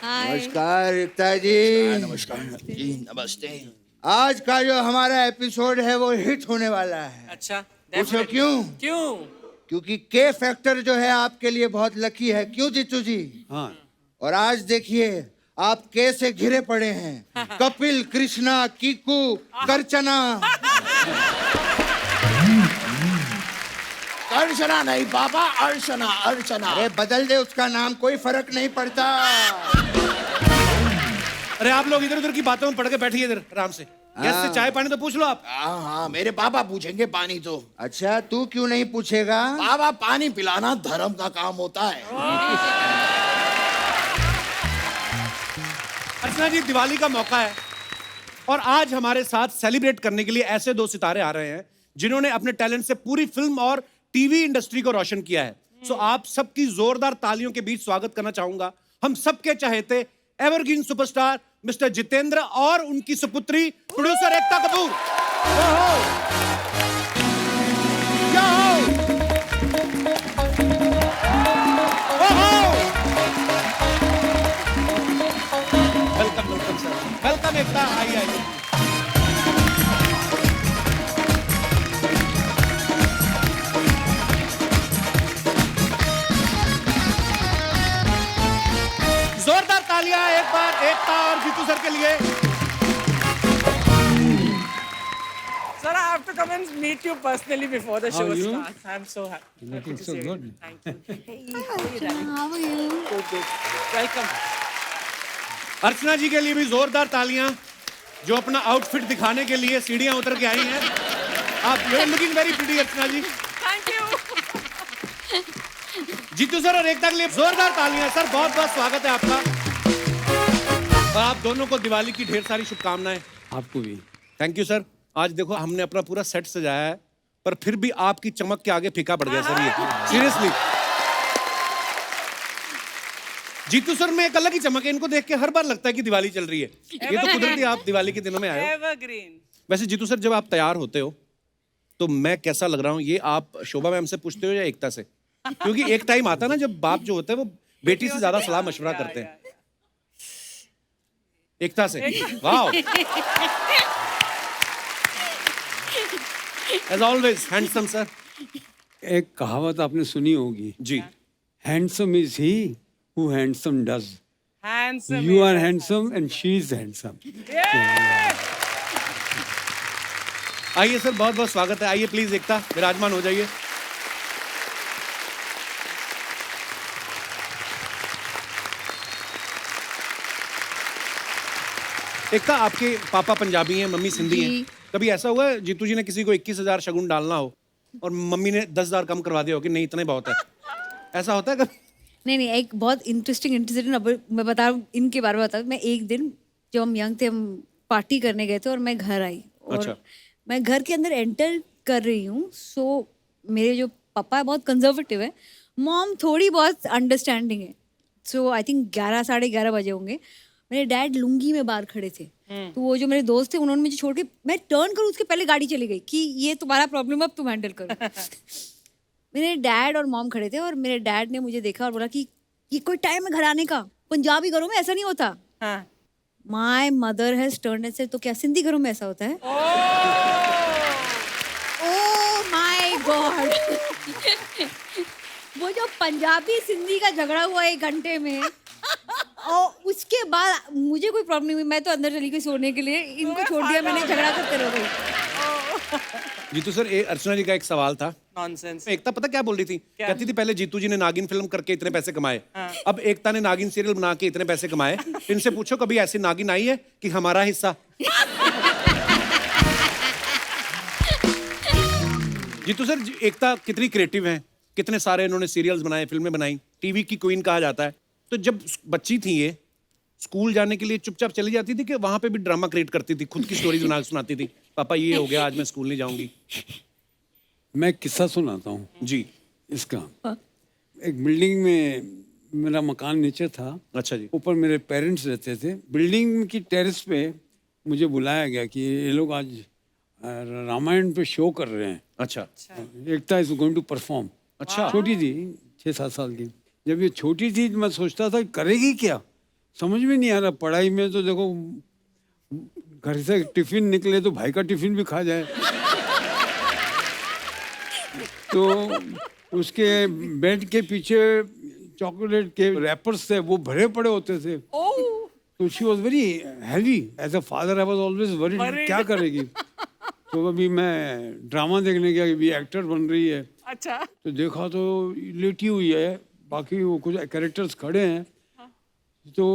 नमस्कार एकता जी। नमस्कार जी, नमस्ते। आज का जो हमारा एपिसोड है वो हिट होने वाला है। अच्छा, पूछो definitely। क्यों? क्यों? क्योंकि के फैक्टर जो है आपके लिए बहुत लकी है। क्यों जीतू जी? हाँ, और आज देखिए आप के से घिरे पड़े हैं। कपिल, कृष्णा, कीकू, करचना। अर्चना नहीं बाबा, अर्चना अर्चना। अरे बदल दे उसका नाम, कोई फर्क नहीं पड़ता। अरे आप लोग इधर उधर की बातों में पड़ के बैठिए इधर आराम से। गेस्ट से चाय पानी तो पूछ लो आप। हाँ हाँ, मेरे बाबा पूछेंगे पानी तो। अच्छा तू क्यों नहीं पूछेगा? बाबा पानी पिलाना धर्म का काम होता है। अर्चना जी, दिवाली का मौका है और आज हमारे साथ सेलिब्रेट करने के लिए ऐसे दो सितारे आ रहे हैं जिन्होंने अपने टैलेंट से पूरी फिल्म और टीवी इंडस्ट्री को रोशन किया है। सो आप सबकी जोरदार तालियों के बीच स्वागत करना चाहूंगा हम सबके चहेते एवरग्रीन सुपरस्टार मिस्टर जितेंद्र और उनकी सुपुत्री producer Ekta Kapoor. Welcome welcome sir, welcome Ekta, आइए आइए। जोरदार तालियां एक बार एकता और जीतू सर के लिए। Sir, I have to come and meet you personally before the show How are you? starts. I'm so happy. Looking to so see good. You. Thank you. Hey, how are you, darling? How are you? Good, good. Welcome. अर्चना जी के लिए भी जोरदार तालियां जो अपना outfit दिखाने के लिए सीढ़ियां उतर के आई हैं। आप you are looking very pretty Archana ji. Thank you. Jeetu sir और एकता के लिए जोरदार तालियां। सर बहुत बहुत स्वागत है आपका और आप दोनों को दिवाली की ढेर सारी शुभकामनाएं। आपको भी। Thank you sir. आज देखो हमने अपना पूरा सेट सजाया है पर फिर भी आपकी चमक के आगे फीका पड़ गया सर ये, सीरियसली। जीतू सर में एक अलग ही चमक है, इनको देख के हर बार लगता है कि दिवाली चल रही है। ये तो कुदरती आप दिवाली के दिनों में आए हो। Evergreen. वैसे जीतू सर जब आप तैयार होते हो तो मैं कैसा लग रहा हूँ ये आप शोभा मैम से पूछते हो या एकता से? क्योंकि एक टाइम आता है ना जब बाप जो होता है वो बेटी से ज्यादा सलाह मशवरा करते हैं। एकता से। Wow, as always handsome sir. एक कहावत आपने सुनी होगी, जी। Handsome is he who handsome does. Handsome. You are is handsome and she is handsome. Yeah. आइए सर, बहुत बहुत स्वागत है। आइए प्लीज एकता, विराजमान हो जाइए। एकता, आपके पापा पंजाबी हैं, मम्मी सिंधी हैं। जी। कभी ऐसा हुआ है जीतू जी ने किसी को 21,000 शगुन डालना हो और मम्मी ने 10,000 कम करवा दिया हो कि नहीं इतना ही बहुत है? ऐसा होता है कभी? नहीं नहीं, एक बहुत इंटरेस्टिंग इंसिडेंट अब मैं बता रहा हूँ, इनके बारे में बता रहा हूँ। मैं एक दिन जब हम यंग थे, हम पार्टी करने गए थे और मैं घर आई और अच्छा। मैं घर के अंदर एंटर कर रही हूँ। सो मेरे जो पापा है बहुत कंजर्वेटिव है, मॉम थोड़ी बहुत अंडरस्टैंडिंग है। सो आई थिंक 11 साढ़े 11 बजे होंगे। मेरे डैड लुंगी में बाहर खड़े थे, तो वो जो मेरे दोस्त थे उन्होंने मुझे छोड़ के, मैं टर्न करूँ उसके पहले गाड़ी चली गई कि ये तुम्हारा प्रॉब्लम अब तुम हैंडल करो। मेरे डैड और मॉम खड़े थे और मेरे डैड ने मुझे देखा और बोला कि ये कोई टाइम है घर आने का, पंजाबी घरों में ऐसा नहीं होता। हाँ. My mother has turn and said, तो क्या सिंधी घरों में ऐसा होता है? Oh my God. वो जो पंजाबी सिंधी का झगड़ा हुआ 1 घंटे में और उसके बाद मुझे कोई प्रॉब्लम नहीं हुई, मैं तो अंदर चली गई सोने के लिए, इनको छोड़ दिया मैंने, झगड़ा करते रह गई। जीतू सर, अर्चना जी का एक सवाल था। Nonsense. एकता पता क्या बोल रही थी? कहती थी पहले जीतू जी ने नागिन फिल्म करके इतने पैसे कमाए, अब एकता ने नागिन सीरियल बना के इतने पैसे कमाए। इनसे पूछो कभी ऐसी नागिन आई है कि हमारा हिस्सा? जीतू सर, एकता कितनी क्रिएटिव हैं, कितने सारे इन्होंने सीरियल्स बनाए, फिल्में बनाई, टीवी की क्वीन कहा जाता है। तो जब बच्ची थी ये, स्कूल जाने के लिए चुपचाप चली जाती थी कि वहां पे भी ड्रामा क्रिएट करती थी, खुद की स्टोरीज बना के सुनाती थी? पापा ये हो गया, आज मैं स्कूल नहीं जाऊंगी। मैं किस्सा सुनाता हूँ जी। इसका। एक बिल्डिंग में मेरा मकान नीचे था, अच्छा जी। ऊपर मेरे पेरेंट्स रहते थे। बिल्डिंग की टेरेस पे मुझे बुलाया गया कि ये लोग आज रामायण पे शो कर रहे हैं। अच्छा। एकता इज गोइंग टू परफॉर्म। अच्छा। छोटी थी, 6-7 साल की। जब ये छोटी थी तो मैं सोचता था करेगी क्या, समझ में नहीं आ रहा। पढ़ाई में तो देखो, घर से टिफिन निकले तो भाई का टिफिन भी खा जाए। तो उसके बेड के पीछे चॉकलेट के रैपर्स थे, वो भरे पड़े होते थे। Oh, तो she was very heavy. As a father I was always worried, क्या करेगी। तो अभी मैं ड्रामा देखने गया, अभी एक्टर बन रही है, अच्छा. तो देखा तो लेटी हुई है, बाकी वो कुछ कैरेक्टर्स खड़े हैं। तो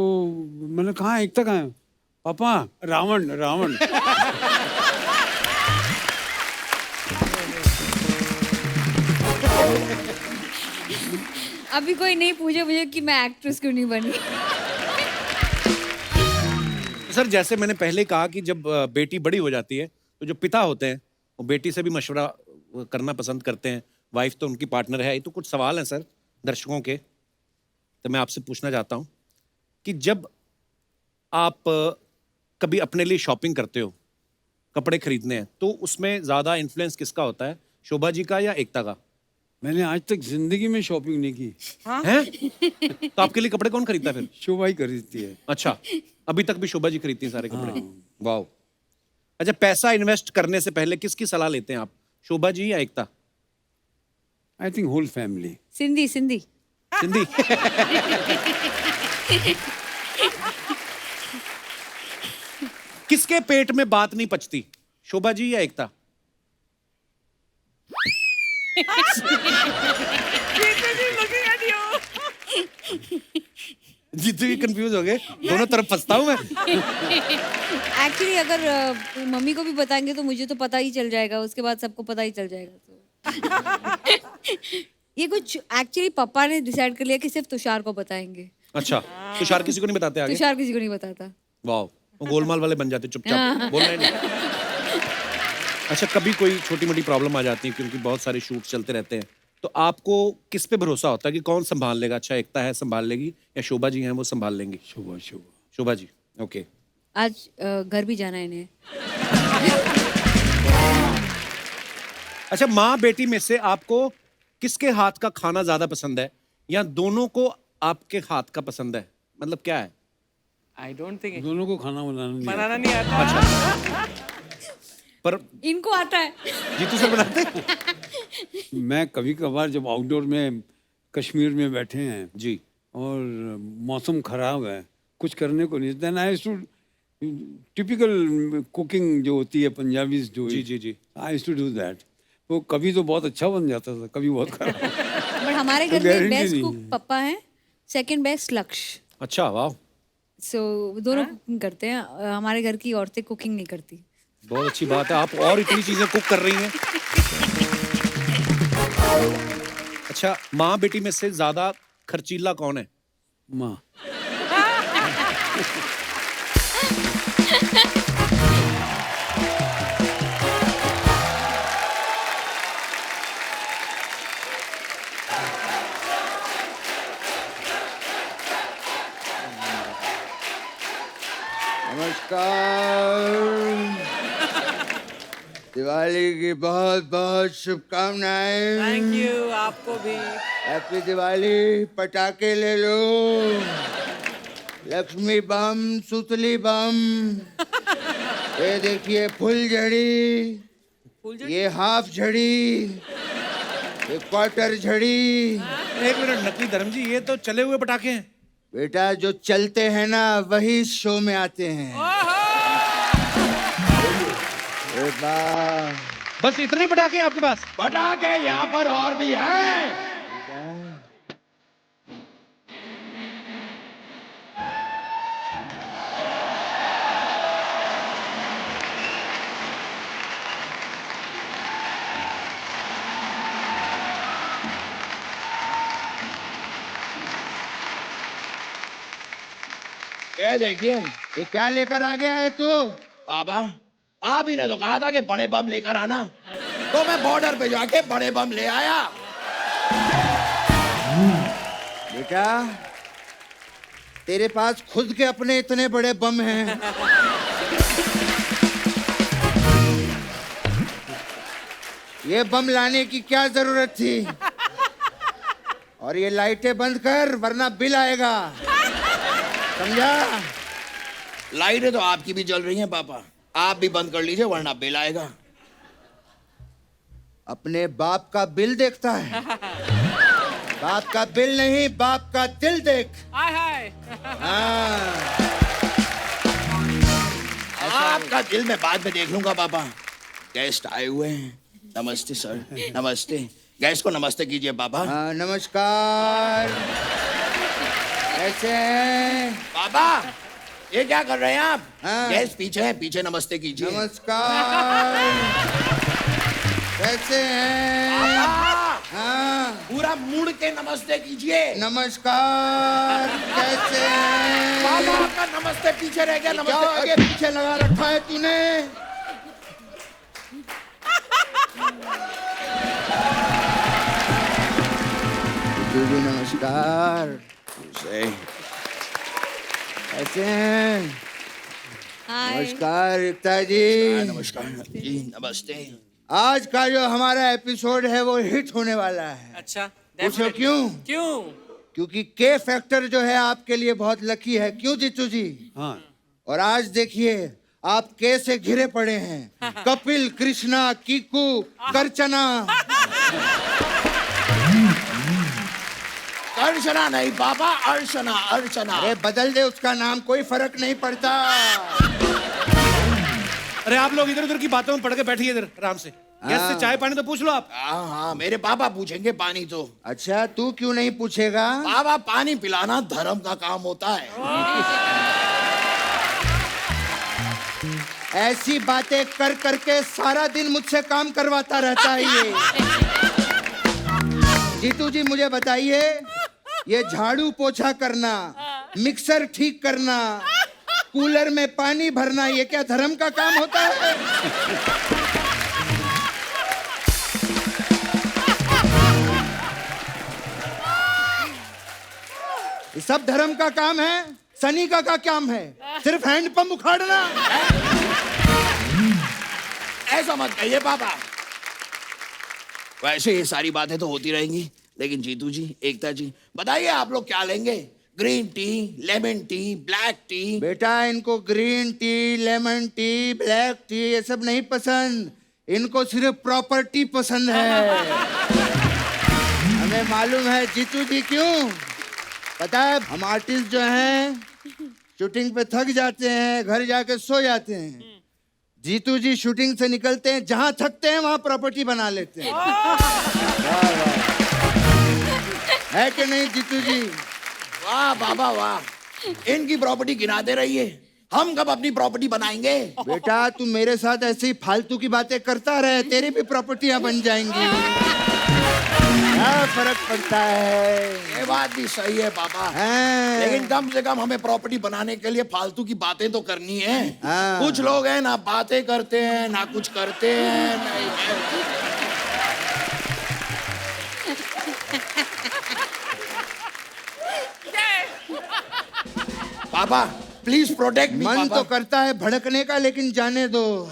मैंने कहा एकता कहाँ है? पापा रावण रावण। अभी कोई नहीं पूछे मुझे कि मैं एक्ट्रेस क्यों नहीं बनी। सर जैसे मैंने पहले कहा कि जब बेटी बड़ी हो जाती है तो जो पिता होते हैं वो बेटी से भी मशवरा करना पसंद करते हैं। वाइफ तो उनकी पार्टनर है। ये तो कुछ सवाल हैं सर दर्शकों के, तो मैं आपसे पूछना चाहता हूँ कि जब आप कभी अपने लिए शॉपिंग करते हो, कपड़े खरीदने हैं, तो उसमें ज़्यादा इन्फ्लुएंस किसका होता है, शोभा जी का या एकता का? मैंने आज तक जिंदगी में शॉपिंग नहीं की। हैं? तो आपके लिए कपड़े कौन खरीदता है फिर? शोभा ही खरीदती है। अच्छा, अभी तक भी शोभा जी खरीदती है सारे कपड़े? वाह। अच्छा, पैसा इन्वेस्ट करने से पहले किसकी सलाह लेते हैं आप, शोभा जी या Ekta? I think whole family. Sindhi Sindhi Sindhi. किसके पेट में बात नहीं पचती, शोभा जी या एकता? Looking at you. जीतू भी कंफ्यूज हो गए, दोनों तरफ फंसता हूं मैं। एक्चुअली अगर मम्मी को भी बताएंगे तो मुझे तो पता ही चल जाएगा, उसके बाद सबको पता ही चल जाएगा। तो ये कुछ एक्चुअली पापा ने डिसाइड कर लिया कि सिर्फ तुषार को बताएंगे। अच्छा, तुषार किसी को नहीं बताते आगे? तुषार किसी को नहीं बताता। वाह, वो गोलमाल वाले बन जाते चुपचाप, बोल रहे नहीं। अच्छा, कभी कोई छोटी मोटी प्रॉब्लम आ जाती है क्योंकि बहुत सारे शूट चलते रहते हैं, तो आपको किस पे भरोसा होता है कि कौन संभाल लेगा? अच्छा, एकता है संभाल लेगी या शोभा जी हैं वो संभाल लेंगी? शोभा शोभा शोभा जी, ओके। आज घर भी जाना है इन्हें। अच्छा, माँ बेटी में से आपको किसके हाथ का खाना ज्यादा पसंद है, या दोनों को आपके हाथ का पसंद है? मतलब क्या है? I don't think दोनों को खाना बनाना नहीं आता. पर इनको आता है। जीतू सर बनाते हैं? मैं कभी कभार जब आउटडोर में कश्मीर में बैठे हैं जी, और मौसम खराब है, कुछ करने को नहीं, then I to typical cooking जो होती है पंजाबी जो, जी जी जी, आई टू डू दैट। वो कभी तो बहुत अच्छा बन जाता था, कभी बहुत खराब। बट हमारे घर में guarantee बेस्ट नहीं कुक है। पापा हैं, सेकंड बेस्ट लक्ष्य। अच्छा, वाह, सो दोनों कुकिंग करते हैं। हमारे घर की औरतें कुकिंग नहीं करती। बहुत अच्छी बात है, आप और इतनी चीजें कुक कर रही हैं। अच्छा, माँ बेटी में से ज्यादा खर्चीला कौन है? माँ। नमस्कार, दिवाली की बहुत बहुत शुभकामनाएं। Thank you, आपको भी. हैप्पी दिवाली। पटाखे ले लो, लक्ष्मी बम, सुतली बम, ये देखिए फुलझड़ी, ये हाफ झड़ी, ये क्वार्टर झड़ी। एक मिनट, नकली धर्म जी, ये तो चले हुए पटाखे हैं। बेटा, जो चलते हैं ना वही इस शो में आते हैं। ए वाह, बस इतने पटाखे हैं आपके पास? पटाखे यहाँ पर और भी हैं। ये देखिए, ये क्या लेकर आ गया है तू? बाबा आप ही ने तो कहा था कि बड़े बम लेकर आना, तो मैं बॉर्डर पे जाके बड़े बम ले आया। बेटा, तेरे पास खुद के अपने इतने बड़े बम हैं। ये बम लाने की क्या जरूरत थी? और ये लाइटें बंद कर वरना बिल आएगा। समझा? लाइटें तो आपकी भी जल रही हैं पापा, आप भी बंद कर लीजिए वरना बिल आएगा। अपने बाप का बिल देखता है? बाप का बिल नहीं, बाप का दिल देख। Hi, hi. हाँ। आपका दिल मैं बाद में देख लूंगा पापा। गेस्ट आए हुए हैं। नमस्ते सर, नमस्ते। गेस्ट को नमस्ते कीजिए पापा। हाँ, नमस्कार। कैसे हैं? पापा ये क्या कर रहे हैं आप? हाँ। गेस्ट पीछे हैं, पीछे नमस्ते कीजिए। नमस्कार। कैसे हैं? पापा हाँ, पूरा मुड़ के नमस्ते कीजिए। नमस्कार। कैसे हैं? पापा आपका नमस्ते पीछे रह गया, क्या नमस्ते आगे आगे। पीछे लगा रखा है तूने? जी नमस्कार। कैसे हैं? हाय नमस्कार एकता जी। नमस्कार जी, नमस्ते। आज का जो हमारा एपिसोड है वो हिट होने वाला है। अच्छा, पूछो definitely. क्यों? क्यों? क्योंकि के फैक्टर जो है आपके लिए बहुत लकी है। क्यों जीतू जी? हाँ और आज देखिए आप के से घिरे पड़े हैं। कपिल, कृष्णा, कीकू, करचना। अर्चना नहीं पापा, अर्चना, अर्चना। अरे बदल दे उसका नाम, कोई फर्क नहीं पड़ता। अरे आप लोग इधर उधर की बातों में पड़ के बैठिए इधर आराम से। गेस्ट से चाय पानी तो पूछ लो आप। हाँ हाँ, मेरे पापा पूछेंगे पानी तो। अच्छा, तू क्यों नहीं पूछेगा? पापा पानी पिलाना धर्म का काम होता है। ऐसी बातें कर करके सारा दिन मुझसे काम करवाता रहता है ये। जीतू जी मुझे बताइए, ये झाड़ू पोछा करना, मिक्सर ठीक करना, कूलर में पानी भरना, ये क्या धर्म का काम होता है? ये सब धर्म का काम है। सनी का क्या काम है? सिर्फ हैंडपंप उखाड़ना। ऐसा मत कहिए पापा। वैसे ये सारी बातें तो होती रहेंगी, लेकिन जीतू जी, एकता जी, बताइए आप लोग क्या लेंगे? Green tea, lemon tea, black T? बेटा इनको green tea, lemon tea, black T ये सब नहीं पसंद। इनको सिर्फ प्रॉपर्टी पसंद है। हमें मालूम है जीतू जी क्यों। पता है हम आर्टिस्ट जो हैं शूटिंग पे थक जाते हैं, घर जाके सो जाते हैं। जीतू जी शूटिंग से निकलते हैं, जहां थकते हैं वहां प्रॉपर्टी बना लेते हैं। वाह वाह, है कि नहीं जीतू जी? वाह बाबा वाह, इनकी प्रॉपर्टी गिनाते रहिए, हम कब अपनी प्रॉपर्टी बनाएंगे? बेटा तू मेरे साथ ऐसे ही फालतू की बातें करता रहे, तेरी भी प्रॉपर्टियां बन जाएंगी। क्या फर्क पड़ता है? ये बात भी सही है पापा, हाँ। लेकिन कम से कम हमें प्रॉपर्टी बनाने के लिए फालतू की बातें तो करनी है। हाँ। कुछ लोग हैं ना बातें करते हैं ना कुछ करते हैं। नहीं, पापा प्लीज प्रोटेक्ट मी। मन तो करता है भड़कने का, लेकिन जाने दो,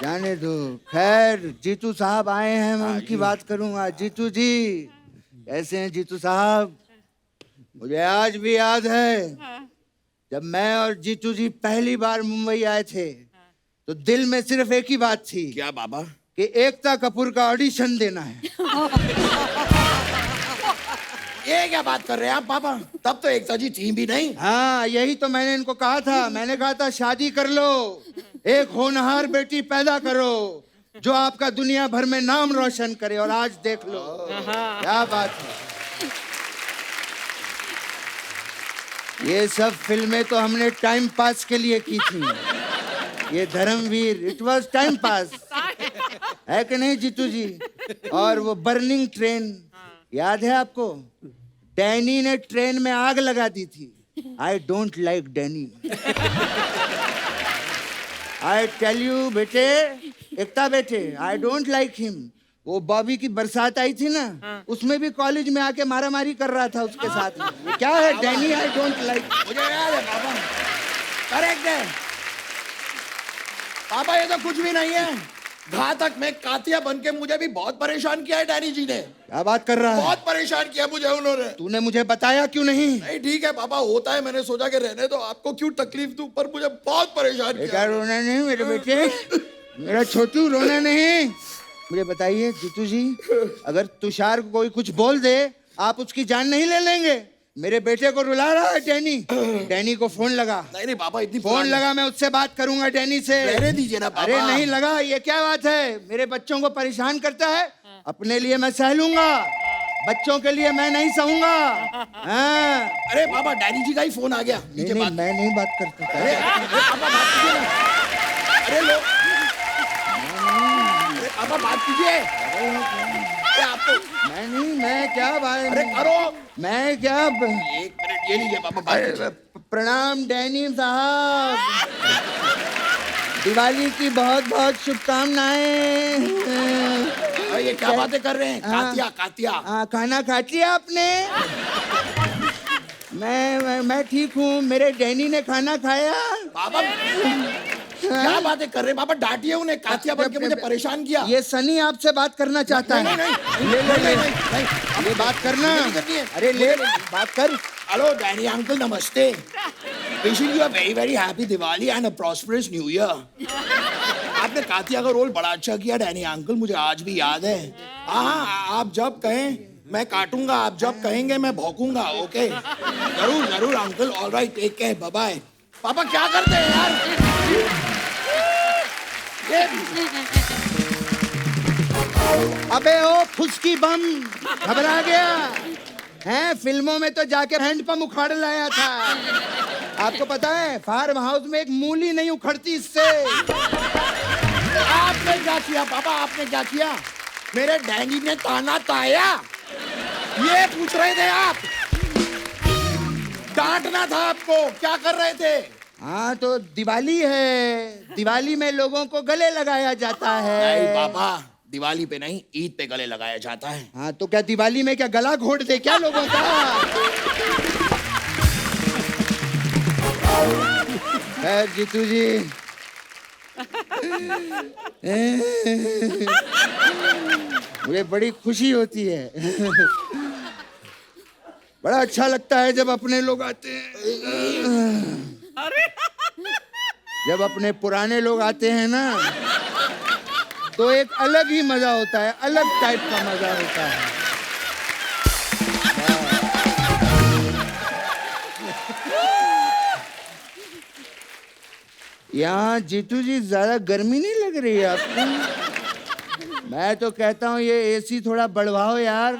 जाने दो। खैर जीतू साहब आए हैं, मैं उनकी बात करूंगा। जीतू जी कैसे हैं जीतू साहब? मुझे आज भी याद है जब मैं और जीतू जी पहली बार मुंबई आए थे तो दिल में सिर्फ एक ही बात थी। क्या पापा? कि एकता कपूर का ऑडिशन देना है। ये क्या बात कर रहे हैं आप पापा? तब तो एकता जी थी भी नहीं। हाँ यही तो मैंने इनको कहा था। मैंने कहा था शादी कर लो, एक होनहार बेटी पैदा करो जो आपका दुनिया भर में नाम रोशन करे। और आज देख लो क्या बात है। ये सब फिल्में तो हमने टाइम पास के लिए की थी। ये Dharamveer, it was time pass, है कि नहीं जीतू जी? और वो बर्निंग ट्रेन याद है आपको? डैनी ने ट्रेन में आग लगा दी थी। I don't like Danny. I tell you बेटे, एकता बेटे, आई डोंट लाइक हिम। वो बॉबी की बरसात आई थी ना, उसमें भी कॉलेज में आके मारामारी कर रहा था उसके साथ में। ये क्या है डैनी? I don't like. मुझे याद है पापा, करेक्ट है पापा, ये तो कुछ भी नहीं है। घातक में कातिया बन के मुझे भी बहुत परेशान किया है डैनी जी ने। क्या बात कर रहा है? बहुत परेशान किया मुझे उन्होंने। तूने मुझे बताया क्यों नहीं? नहीं ठीक है पापा, होता है, मैंने सोचा कि रहने दो, आपको क्यों तकलीफ दूं, पर मुझे बहुत परेशान बेटा किया। रोना नहीं मेरे बेटे, मेरा छोटू रोना नहीं। मुझे बताइए जीतू जी, अगर तुषार को कोई कुछ बोल दे आप उसकी जान नहीं ले लेंगे? मेरे बेटे को रुला रहा है डैनी। डैनी को फोन लगा। नहीं नहीं पापा, इतनी फोन लगा, मैं उससे बात करूंगा डैनी से। रहने दीजिए ना पापा। अरे नहीं लगा, ये क्या बात है? मेरे बच्चों को परेशान करता है, अपने लिए मैं सह लूंगा, बच्चों के लिए मैं नहीं सहूंगा। हाँ। अरे पापा डैनी जी का ही फोन आ गया। नहीं, नीचे नहीं, बात। मैं नहीं बात करता। अरे पापा बात कीजिए ना। अरे लो, अरे पापा बात कीजिए। अरे आपको मैं नहीं, मैं क्या बात? अरे करो। मैं क्या एक मिनट ये लीजिए पापा, बात कीजिए। प्रणाम डैनी साहब, दिवाली की बहुत बहुत शुभकामनाएं। अरे ये क्या बातें कर रहे हैं? Katya Katya. हाँ, खाना खा लिया आपने? मैं ठीक हूँ, मेरे डैनी ने खाना खाया। पापा क्या बातें कर रहे हैं पापा? डांटिए उन्हें, कातिया बन के मुझे परेशान किया। ये सनी आपसे बात करना चाहता है। नहीं, नहीं, ले ले ले, नहीं, ये बात करना। नहीं करनी है। अरे ले बात कर। हेलो डैनी अंकल, नमस्ते। Wishing you a very very happy Diwali and a prosperous new year. आपने कातिया का रोल बड़ा अच्छा किया डैनी अंकल, मुझे आज भी याद है। हाँ, आप जब कहें मैं काटूंगा, आप जब कहेंगे मैं भौंकूंगा। ओके, जरूर जरूर uncle. Alright, take care, bye bye. पापा क्या करते हैं यार? अबे ओ फुसकी बम, घबरा गया हैं? फिल्मों में तो जाके हैंडपंप उखाड़ लाया था। आपको पता है फार्म हाउस में एक मूली नहीं उखड़ती इससे। आपने क्या किया पापा? आपने क्या किया? मेरे डैनी ने ताना ताया, ये पूछ रहे थे आप? डांटना था आपको, क्या कर रहे थे? हाँ तो दिवाली है, दिवाली में लोगों को गले लगाया जाता है। नहीं पापा, दिवाली पे नहीं, ईद पे गले लगाया जाता है। हाँ तो क्या दिवाली में क्या गला घोट दे क्या लोगों का? खैर जीतू जी, मुझे बड़ी खुशी होती है। बड़ा अच्छा लगता है जब अपने लोग आते हैं। जब अपने पुराने लोग आते हैं ना तो एक अलग ही मजा होता है, अलग टाइप का मजा होता है। यहाँ जीतू जी ज्यादा गर्मी नहीं लग रही है आपको? मैं तो कहता हूँ ये एसी थोड़ा बढ़वाओ यार,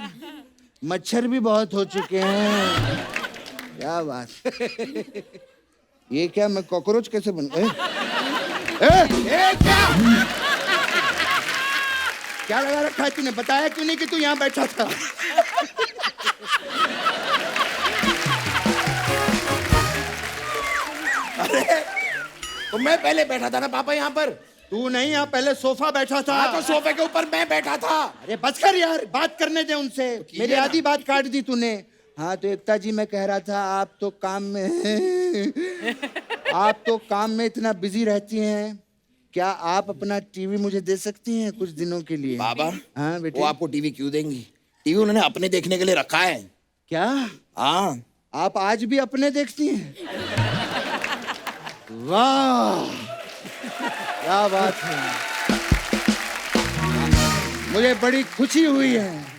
मच्छर भी बहुत हो चुके हैं। क्या बात ये क्या, मैं कॉकरोच कैसे बन गए? क्या लगा रखा है तूने? बताया क्यों नहीं कि तू यहाँ बैठा था? अरे तो मैं पहले बैठा था ना पापा यहाँ पर। तू नहीं, यहाँ पहले सोफा बैठा था। हाँ तो सोफे के ऊपर मैं बैठा था। अरे बस कर यार, बात करने दे उनसे। मेरी ना। आधी बात काट दी तूने। हाँ तो एकता जी, मैं कह रहा था आप तो काम में आप तो काम में इतना बिजी रहती हैं, क्या आप अपना टीवी मुझे दे सकती हैं कुछ दिनों के लिए? बाबा हाँ बेटे। वो आपको टीवी क्यों देंगी? टीवी उन्होंने अपने देखने के लिए रखा है। क्या हाँ, आप आज भी अपने देखती हैं? वाह क्या बात है, मुझे बड़ी खुशी हुई है।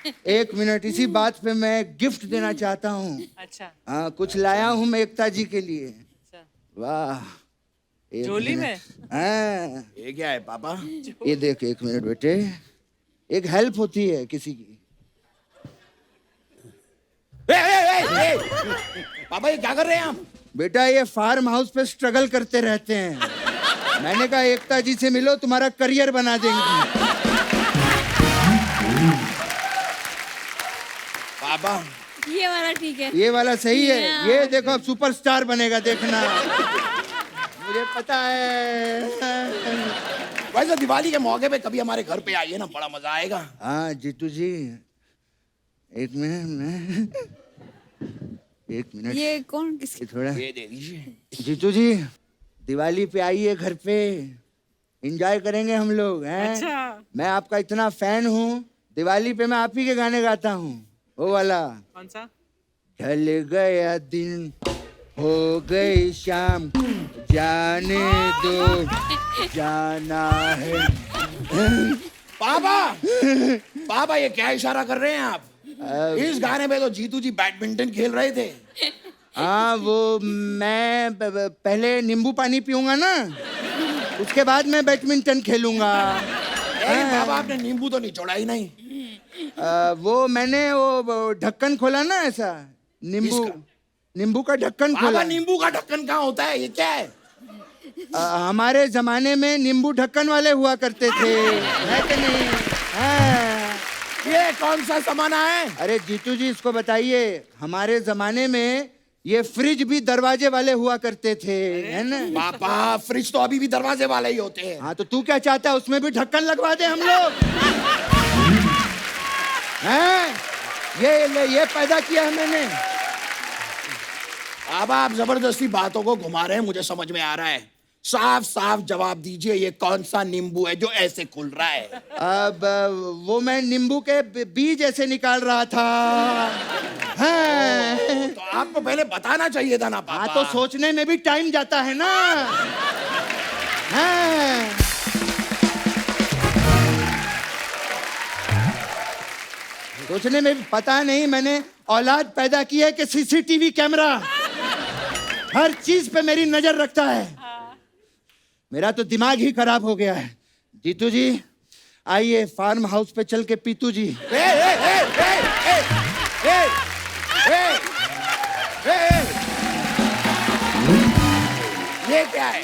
एक मिनट, इसी बात पे मैं गिफ्ट देना चाहता हूँ। अच्छा हाँ कुछ लाया हूँ मैं एकता जी के लिए। अच्छा, वाह, एक झोली में? मिनट। हाँ ये क्या है पापा? ये देख, एक मिनट बेटे, एक हेल्प होती है किसी की। ए! पापा ये क्या कर रहे हैं आप? बेटा ये फार्म हाउस पे स्ट्रगल करते रहते हैं, मैंने कहा एकता जी से मिलो, तुम्हारा करियर बना देंगे। पापा ये वाला ठीक है। ये वाला सही है, ये देखो अब सुपरस्टार बनेगा, देखना मुझे पता है। वैसे दिवाली के मौके पे कभी हमारे घर पे आइए ना, बड़ा मजा आएगा। हाँ जीतू जी, एक मिनट, एक मिनट, ये कौन किसकी? थोड़ा ये दे दीजिए। जीतू जी, दिवाली पे आइए घर पे, एंजॉय करेंगे हम लोग हैं। अच्छा। मैं आपका इतना फैन हूँ, दिवाली पे मैं आप ही के गाने गाता हूँ, वो वाला। कौन सा? ढल गया दिन हो गई शाम, जाने दो जाना है। पापा पापा ये क्या इशारा कर रहे हैं आप? इस गाने में तो जीतू जी बैडमिंटन खेल रहे थे। हाँ वो मैं पहले नींबू पानी पीऊंगा ना, उसके बाद मैं बैडमिंटन खेलूंगा। पापा आपने नींबू तो निचोड़ा ही नहीं। वो मैंने वो ढक्कन खोला ना, ऐसा नींबू किसका? नींबू का ढक्कन पापा खोला। नींबू का ढक्कन कहाँ होता है? ये क्या है? हमारे जमाने में नींबू ढक्कन वाले हुआ करते थे, है कि नहीं? हाँ। ये कौन सा जमाना है? अरे जीतू जी इसको बताइए, हमारे जमाने में ये फ्रिज भी दरवाजे वाले हुआ करते थे, है ना? पापा फ्रिज तो अभी भी दरवाजे वाले ही होते हैं। हाँ तो तू क्या चाहता है, उसमें भी ढक्कन लगवा दे हम लोग? हैं? ये पैदा किया है मैंने। अब आप जबरदस्ती बातों को घुमा रहे हैं, मुझे समझ में आ रहा है। साफ साफ जवाब दीजिए, ये कौन सा नींबू है जो ऐसे खुल रहा है? अब वो मैं नींबू के बीज ऐसे निकाल रहा था। हाँ। तो आपको पहले बताना चाहिए था ना पापा। हाँ तो सोचने में भी टाइम जाता है ना। हाँ। सोचने में भी, पता नहीं मैंने औलाद पैदा की है कि सीसीटीवी कैमरा हर चीज पे मेरी नजर रखता है। मेरा तो दिमाग ही खराब हो गया है। जीतू जी आइए फार्म हाउस पे चल के पीतू जी। ए, ए, ए, ए, ए, ए, ए, ए, ए। ये क्या है?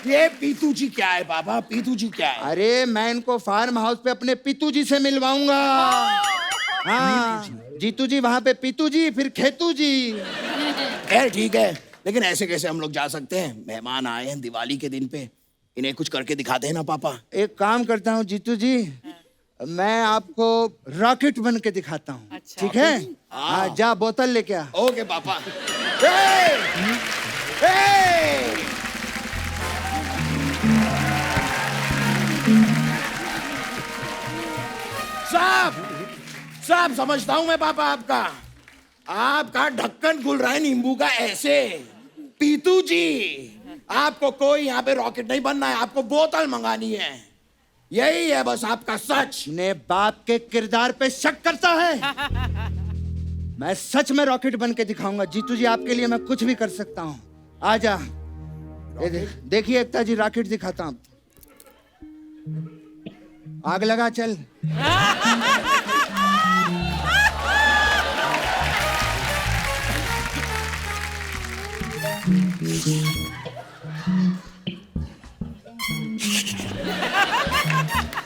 ये पीतू जी क्या है पापा? पीतू जी क्या है? अरे मैं इनको फार्म हाउस पे अपने पीतू जी से मिलवाऊंगा। हाँ जीतू जी वहां पे पीतू जी, फिर खेतू जी। खैर ठीक है, लेकिन ऐसे कैसे हम लोग जा सकते हैं? मेहमान आए हैं दिवाली के दिन पे, इन्हें कुछ करके दिखाते हैं ना पापा। एक काम करता हूँ जीतू जी, मैं आपको रॉकेट बन के दिखाता हूँ। अच्छा। ठीक है? हाँ जा बोतल लेके आ। ओके पापा। ए! ए! साहब समझता हूं मैं पापा आपका ढक्कन खुल रहा है नींबू का ऐसे। पीतू जी आपको कोई यहाँ पे रॉकेट नहीं बनना है, आपको बोतल मंगानी है। यही है बस आपका सच। ने बाप के किरदार पे शक करता है। मैं सच में रॉकेट बन के दिखाऊंगा जीतू जी, आपके लिए मैं कुछ भी कर सकता हूँ। आजा देखिए एकता जी, रॉकेट दिखाता हूँ। आग लगा चल।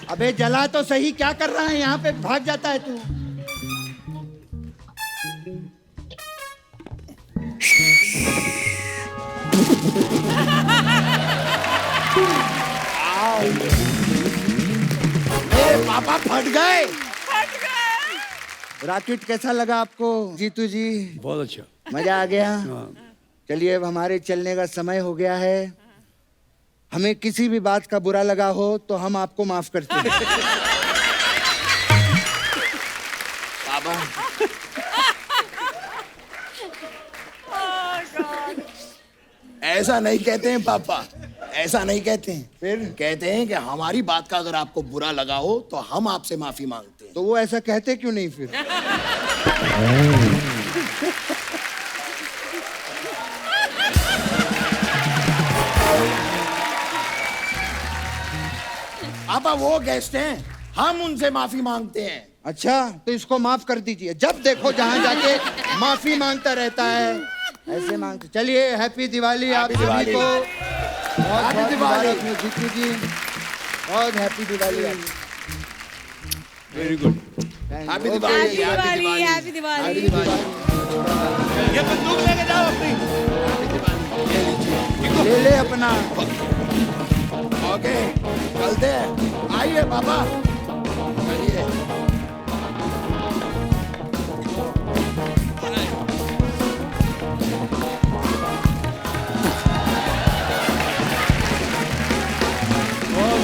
अबे जला तो सही, क्या कर रहा है यहाँ पे, भाग जाता है तू। मेरे पापा फट गए। रॉकेट कैसा लगा आपको जीतू जी? बहुत अच्छा। मजा आ गया? हाँ। चलिए अब हमारे चलने का समय हो गया है। हमें किसी भी बात का बुरा लगा हो तो हम आपको माफ करते हैं। पापा ऐसा नहीं कहते हैं पापा, ऐसा नहीं कहते हैं। फिर कहते हैं कि हमारी बात का अगर आपको बुरा लगा हो तो हम आपसे माफी मांगते हैं। तो वो ऐसा कहते क्यों नहीं फिर? पापा वो गेस्ट हैं, हम उनसे माफी मांगते हैं। अच्छा तो इसको माफ कर दीजिए, जब देखो जहां जाके माफी मांगता रहता है, ऐसे मांगते। चलिए हैप्पी दिवाली आप Happy सभी दिवाली। को। बहुत Happy बहुत दिवाली। मुबारक हो जीतू जी, बहुत happy Diwali. Very good. Happy Diwali, happy Diwali, happy Diwali. Happy Diwali. ये बंदूक लेके जाओ अपनी। ले ले अपना। ओके चलते हैं, आइए पापा चलिए। बहुत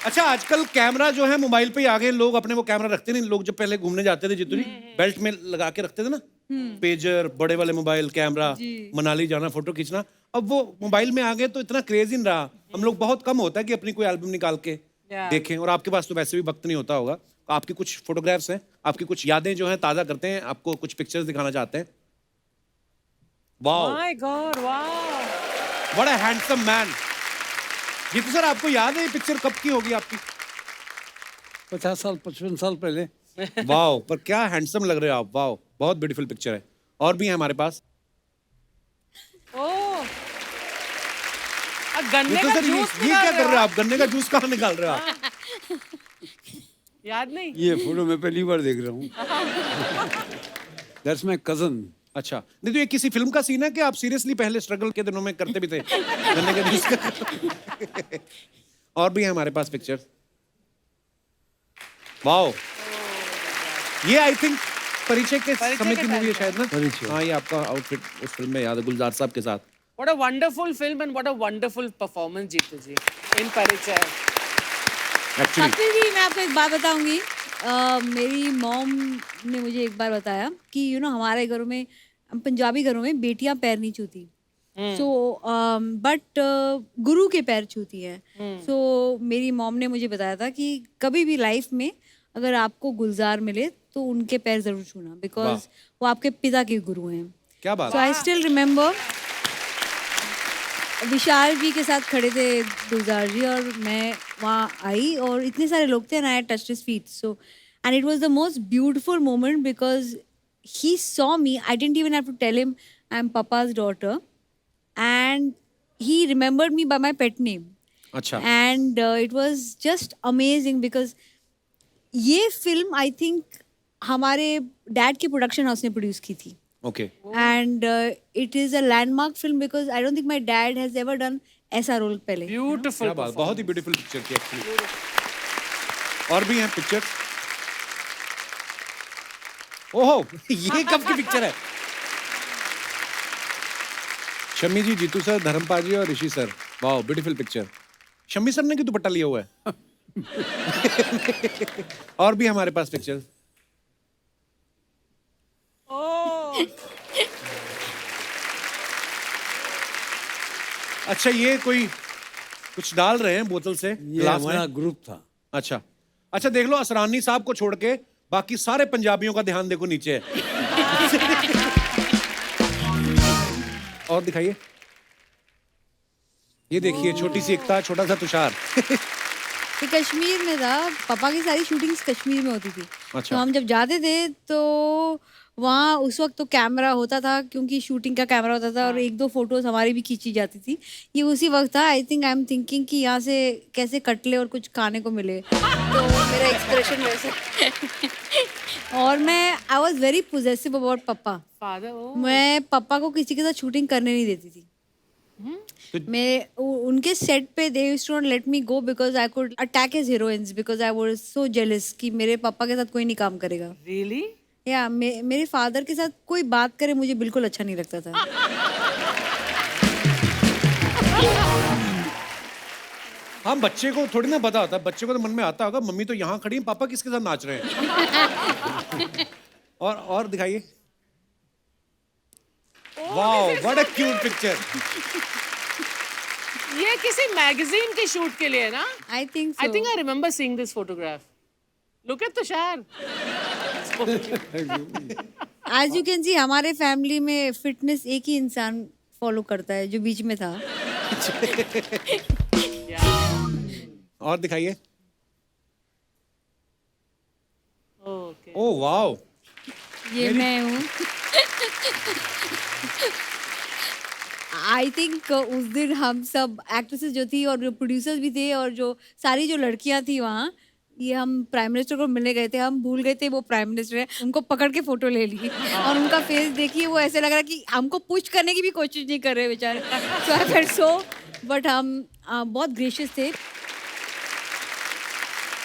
अच्छा आजकल कैमरा जो है मोबाइल पे ही आ गए, लोग अपने वो कैमरा रखते नहीं। लोग जब पहले घूमने जाते थे जितनी बेल्ट में लगा के रखते थे ना, पेजर, बड़े वाले मोबाइल, कैमरा, मनाली जाना, फोटो खींचना। अब वो मोबाइल में आ गए तो इतना क्रेज ही नहीं रहा। हम लोग बहुत कम होता है कि अपनी कोई एल्बम निकाल के देखें, और आपके पास तो वैसे भी वक्त नहीं होता होगा। आपकी कुछ फोटोग्राफ्स हैं, आपकी कुछ यादें जो हैं ताज़ा करते हैं, आपको कुछ पिक्चर्स दिखाना चाहते हैं। Wow, My God, wow. What a handsome man. Jeetu sir, आपको याद है ये पिक्चर कब की होगी आपकी? 50 साल 55 साल पहले। वाओ, पर क्या हैंडसम लग रहे हो आप। वाओ, बहुत ब्यूटीफुल पिक्चर है। और भी है हमारे पास। Oh. गन्ने जीतू का सर, जूस ये क्या कर रहे हो आप? गन्ने का जूस कहाँ निकाल रहे हो आप? याद नहीं? ये फोटो मैं पहली बार देख रहा हूँ। That's my cousin. अच्छा, नहीं तो ये किसी फिल्म का सीन है कि आप सीरियसली पहले स्ट्रगल के दिनों में करते भी थे गन्ने के जूस का? और भी है हमारे पास पिक्चर। वाओ, ये आई थिंक परिचय के समय की मूवी है शायद ना? परिचय। हाँ, ये आपका आउटफिट उस फिल्म में याद है, गुलजार साहब के साथ। What a wonderful film and what a wonderful performance, Jeetu ji, in Parichay. Actually Kapil ji, मैं आपको एक बात बताऊंगी। मेरी मॉम ने मुझे एक बार बताया कि हमारे घरों में, हम पंजाबी घरों में बेटियां पैर नहीं छूती, सो बट गुरु के पैर छूती हैं। सो मेरी मॉम ने मुझे बताया था कि कभी भी लाइफ में अगर आपको गुलजार मिले तो उनके पैर जरूर छूना, बिकॉज वो आपके पिता के गुरु हैं। क्या बात सो आई स्टिल रिमेम्बर विशाल जी के साथ खड़े थे गुलजार जी, और मैं वहाँ आई और इतने सारे लोग थे, and I touched his feet, so and it was the most beautiful moment because he saw me. I didn't even have to tell him I am papa's daughter, and he remembered me by my pet name. अच्छा, and it was just amazing because ये film I think हमारे dad के production house ने produce की थी। Okay. And it is a landmark film because I don't think my dad has ever done ऐसा role पहले। Beautiful क्या बात, बहुत ही ब्यूटीफुल पिक्चर थी एक्चुअली। और भी हैं पिक्चर। ओहो, ये कब की पिक्चर है? शम्मी जी, जीतू सर, धर्मपाल जी और Rishi sir. Wow, beautiful picture. Shammi sir ने क्यों दुपट्टा लिया हुआ है? और भी हमारे पास पिक्चर। अच्छा, ये कोई कुछ डाल रहे हैं बोतल से ये ग्लास हमारा में? ग्रुप था। अच्छा अच्छा, देख लो, असरानी साहब को छोड़ के बाकी सारे पंजाबियों का ध्यान देखो नीचे है। और दिखाइए, ये देखिए, छोटी सी एकता, छोटा सा तुषार। ये कश्मीर में था, पापा की सारी शूटिंग्स कश्मीर में होती थी। अच्छा। तो हम जब जाते थे तो वहाँ उस वक्त तो कैमरा होता था, क्योंकि शूटिंग का कैमरा होता था, और एक दो फोटोज हमारी भी खींची जाती थी। ये उसी वक्त था। I think I am thinking कि यहाँ से कैसे कट ले और कुछ खाने को मिले, तो मेरा एक्सप्रेशन वैसे। और मैं I was very possessive about papa. Father, oh. मैं पापा को किसी के साथ शूटिंग करने नहीं देती थी। मैं उनके सेट पे they used to not let me go because I could attack his heroines, because I was so jealous कि मेरे पापा के साथ कोई नहीं काम करेगा। Really? या मेरे फादर के साथ कोई बात करे मुझे बिल्कुल अच्छा नहीं लगता था। हाँ, बच्चे को थोड़ी ना पता होता, बच्चे को तो मन में आता होगा, मम्मी तो यहाँ खड़ी है, पापा किसके साथ नाच रहे हैं। और दिखाइए। Wow, what a cute picture. ये किसी मैगजीन के शूट के लिए ना? I think I think I remember seeing this photograph. Look at Tushar. As you can see हमारे फैमिली में फिटनेस एक ही इंसान फॉलो करता है, जो बीच में था। और दिखाइए। Okay. ओह वाओ, ये मैं हूँ। आई थिंक उस दिन हम सब एक्ट्रेसेस जो थी और जो प्रोड्यूसर्स भी थे और जो सारी जो लड़कियां थी वहाँ, ये हम प्राइम मिनिस्टर को मिलने गए थे, हम भूल गए थे वो प्राइम मिनिस्टर है, उनको पकड़ के फोटो ले ली और उनका फेस देखिए, वो ऐसे लग रहा कि हमको पुश करने की भी कोशिश नहीं कर रहे बेचारे। सो आई फेल्ट सो, बट हम बहुत ग्रेशियस थे।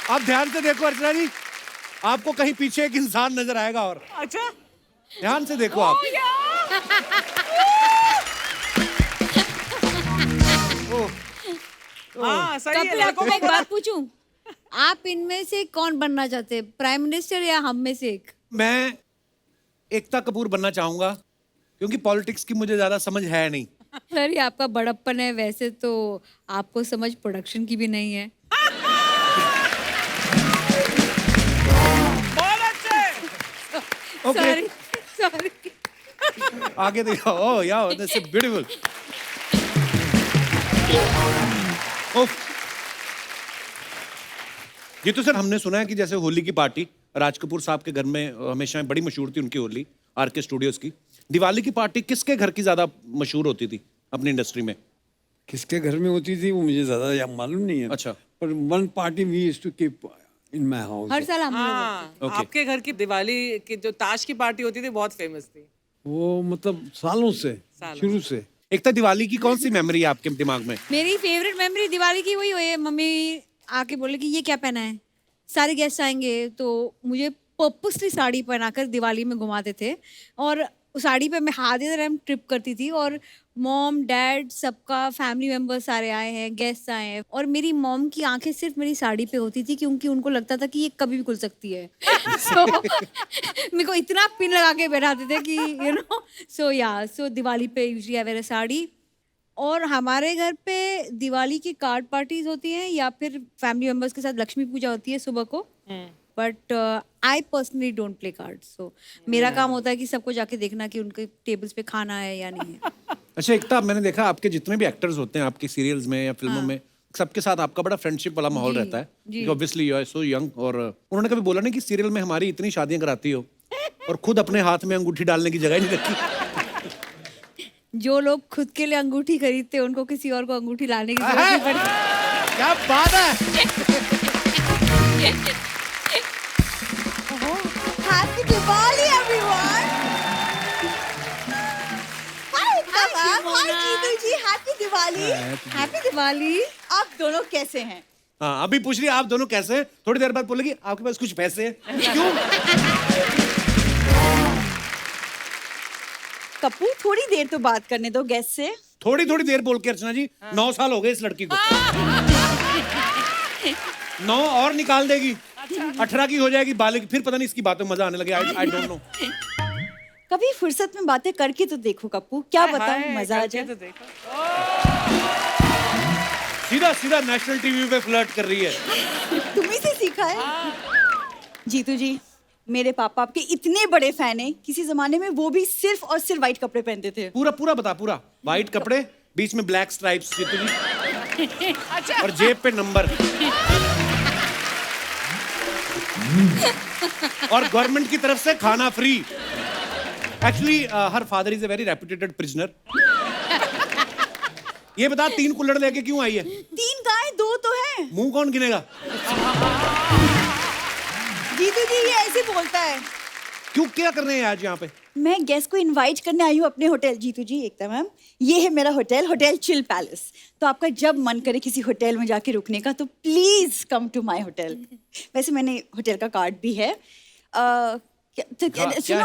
आप ध्यान से देखो अर्चना जी, आपको कहीं पीछे एक इंसान नजर आएगा, और अच्छा, ध्यान से देखो आप। हाँ सही है। कपिल, आपको मैं एक बात पूछूं? आप इनमें से कौन बनना चाहते हैं, प्राइम मिनिस्टर या हम में से एक? मैं एकता कपूर बनना चाहूंगा क्योंकि पॉलिटिक्स की मुझे ज्यादा समझ है नहीं। सर ये आपका बड़प्पन है, वैसे तो आपको समझ प्रोडक्शन की भी नहीं है। बहुत अच्छे। Okay sorry sorry. आगे देखो। ओह यार दैट्स ब्यूटीफुल। ये तो सर हमने सुना है कि जैसे होली की पार्टी राज कपूर साहब के घर में हमेशा बड़ी मशहूर थी उनकी होली, आरके स्टूडियोज की। दिवाली की पार्टी किसके घर की ज्यादा मशहूर होती थी अपनी इंडस्ट्री में? किसके घर में होती थी वो मुझे ज्यादा मालूम नहीं है। अच्छा। पर one party we used to keep in my house. हर साल हम लोग हाँ, Okay. आपके घर की दिवाली की जो ताश की पार्टी होती थी बहुत फेमस थी। वो मतलब सालों से, शुरू से। एकता दिवाली की कौन सी मेमोरी है आपके दिमाग में? मेरी फेवरेट मेमोरी दिवाली की वही हुई है, मम्मी आके बोले कि ये क्या पहना है, सारे गेस्ट आएंगे तो मुझे पर्पसली साड़ी पहनाकर दिवाली में घुमाते थे और उस साड़ी पे मैं हाथ इधर हम ट्रिप करती थी और मॉम डैड सबका फैमिली मेम्बर सारे आए हैं, गेस्ट आए हैं और मेरी मॉम की आंखें सिर्फ मेरी साड़ी पे होती थी क्योंकि उनको लगता था कि ये कभी भी खुल सकती है। सो मेरे को इतना पिन लगा के बैठाते थे कि यू नो सो दिवाली पे यूजुअली आई वेयर अ साड़ी। और हमारे घर पे दिवाली की कार्ड पार्टीज होती हैं या फिर फैमिली मेम्बर्स के साथ लक्ष्मी पूजा होती है सुबह को। But I personally don't play card, so मेरा काम होता है कि सबको जाके देखना कि उनके टेबल्स पे खाना है या नहीं है। अच्छा एकता, मैंने देखा आपके जितने भी एक्टर्स होते हैं आपकी सीरियल्स में या फिल्मों में, सबके साथ आपका बड़ा फ्रेंडशिप वाला माहौल जी, रहता है। जी। Obviously you are so young. और उन्होंने कभी बोला नहीं कि सीरियल में हमारी इतनी शादियां कराती हो और खुद अपने हाथ में अंगूठी डालने की जगह ही नहीं रखी? जो लोग खुद के लिए अंगूठी खरीदते हैं उनको किसी और को अंगूठी लाने की जरूरत नहीं पड़ती। क्या बात है। Happy Diwali, everyone! Hi, Mama. Hi, Jeetu ji. Happy Diwali. Happy Diwali. आप दोनों कैसे हैं? हाँ, अभी पूछ रही है आप दोनों कैसे हैं, थोड़ी देर बाद बोलेगी आपके पास कुछ पैसे हैं। क्यों? कपूर, थोड़ी देर तो बात करने दो गेस्ट से. थोड़ी थोड़ी देर बोल के अर्चना जी, 9 साल हो गए इस लड़की को। 9 और निकाल देगी, 18 की हो जाएगी बालिग, फिर पता नहीं इसकी बातों में मजा आने लगे। I don't know. कभी फुर्सत में बातें करके तो देखो कपूर, क्या बताऊं, हाय, मजा आ करके जाए. तो देखो। सीधा सीधा नेशनल टीवी पे फ्लर्ट कर रही है। तुम्ही से सीखा है. जीतू जी, मेरे पापा आपके इतने बड़े फैन हैं, किसी जमाने में वो भी सिर्फ और सिर्फ व्हाइट कपड़े पहनते थे. पूरा पूरा बता, पूरा व्हाइट कपड़े, बीच में ब्लैक स्ट्राइप्स, जीतू जी, और जेब पे नंबर, और गवर्नमेंट की तरफ से खाना free. Actually her father is a very reputed prisoner. ये बता 3 कुल्हड़ लेके क्यों आई है? 3 गाय 2 तो है. मुंह कौन गिनेगा? जीतू जी ये ऐसे बोलता है. क्यों, क्या कर रहे हैं आज यहाँ पे? मैं गेस्ट को इनवाइट करने आई हूँ अपने होटल. जीतू जी, एकता मैम, ये है मेरा होटल, होटल चिल पैलेस. तो आपका जब मन करे किसी होटल में जाके रुकने का तो please come to my hotel. वैसे मैंने होटल का कार्ड भी है. क्या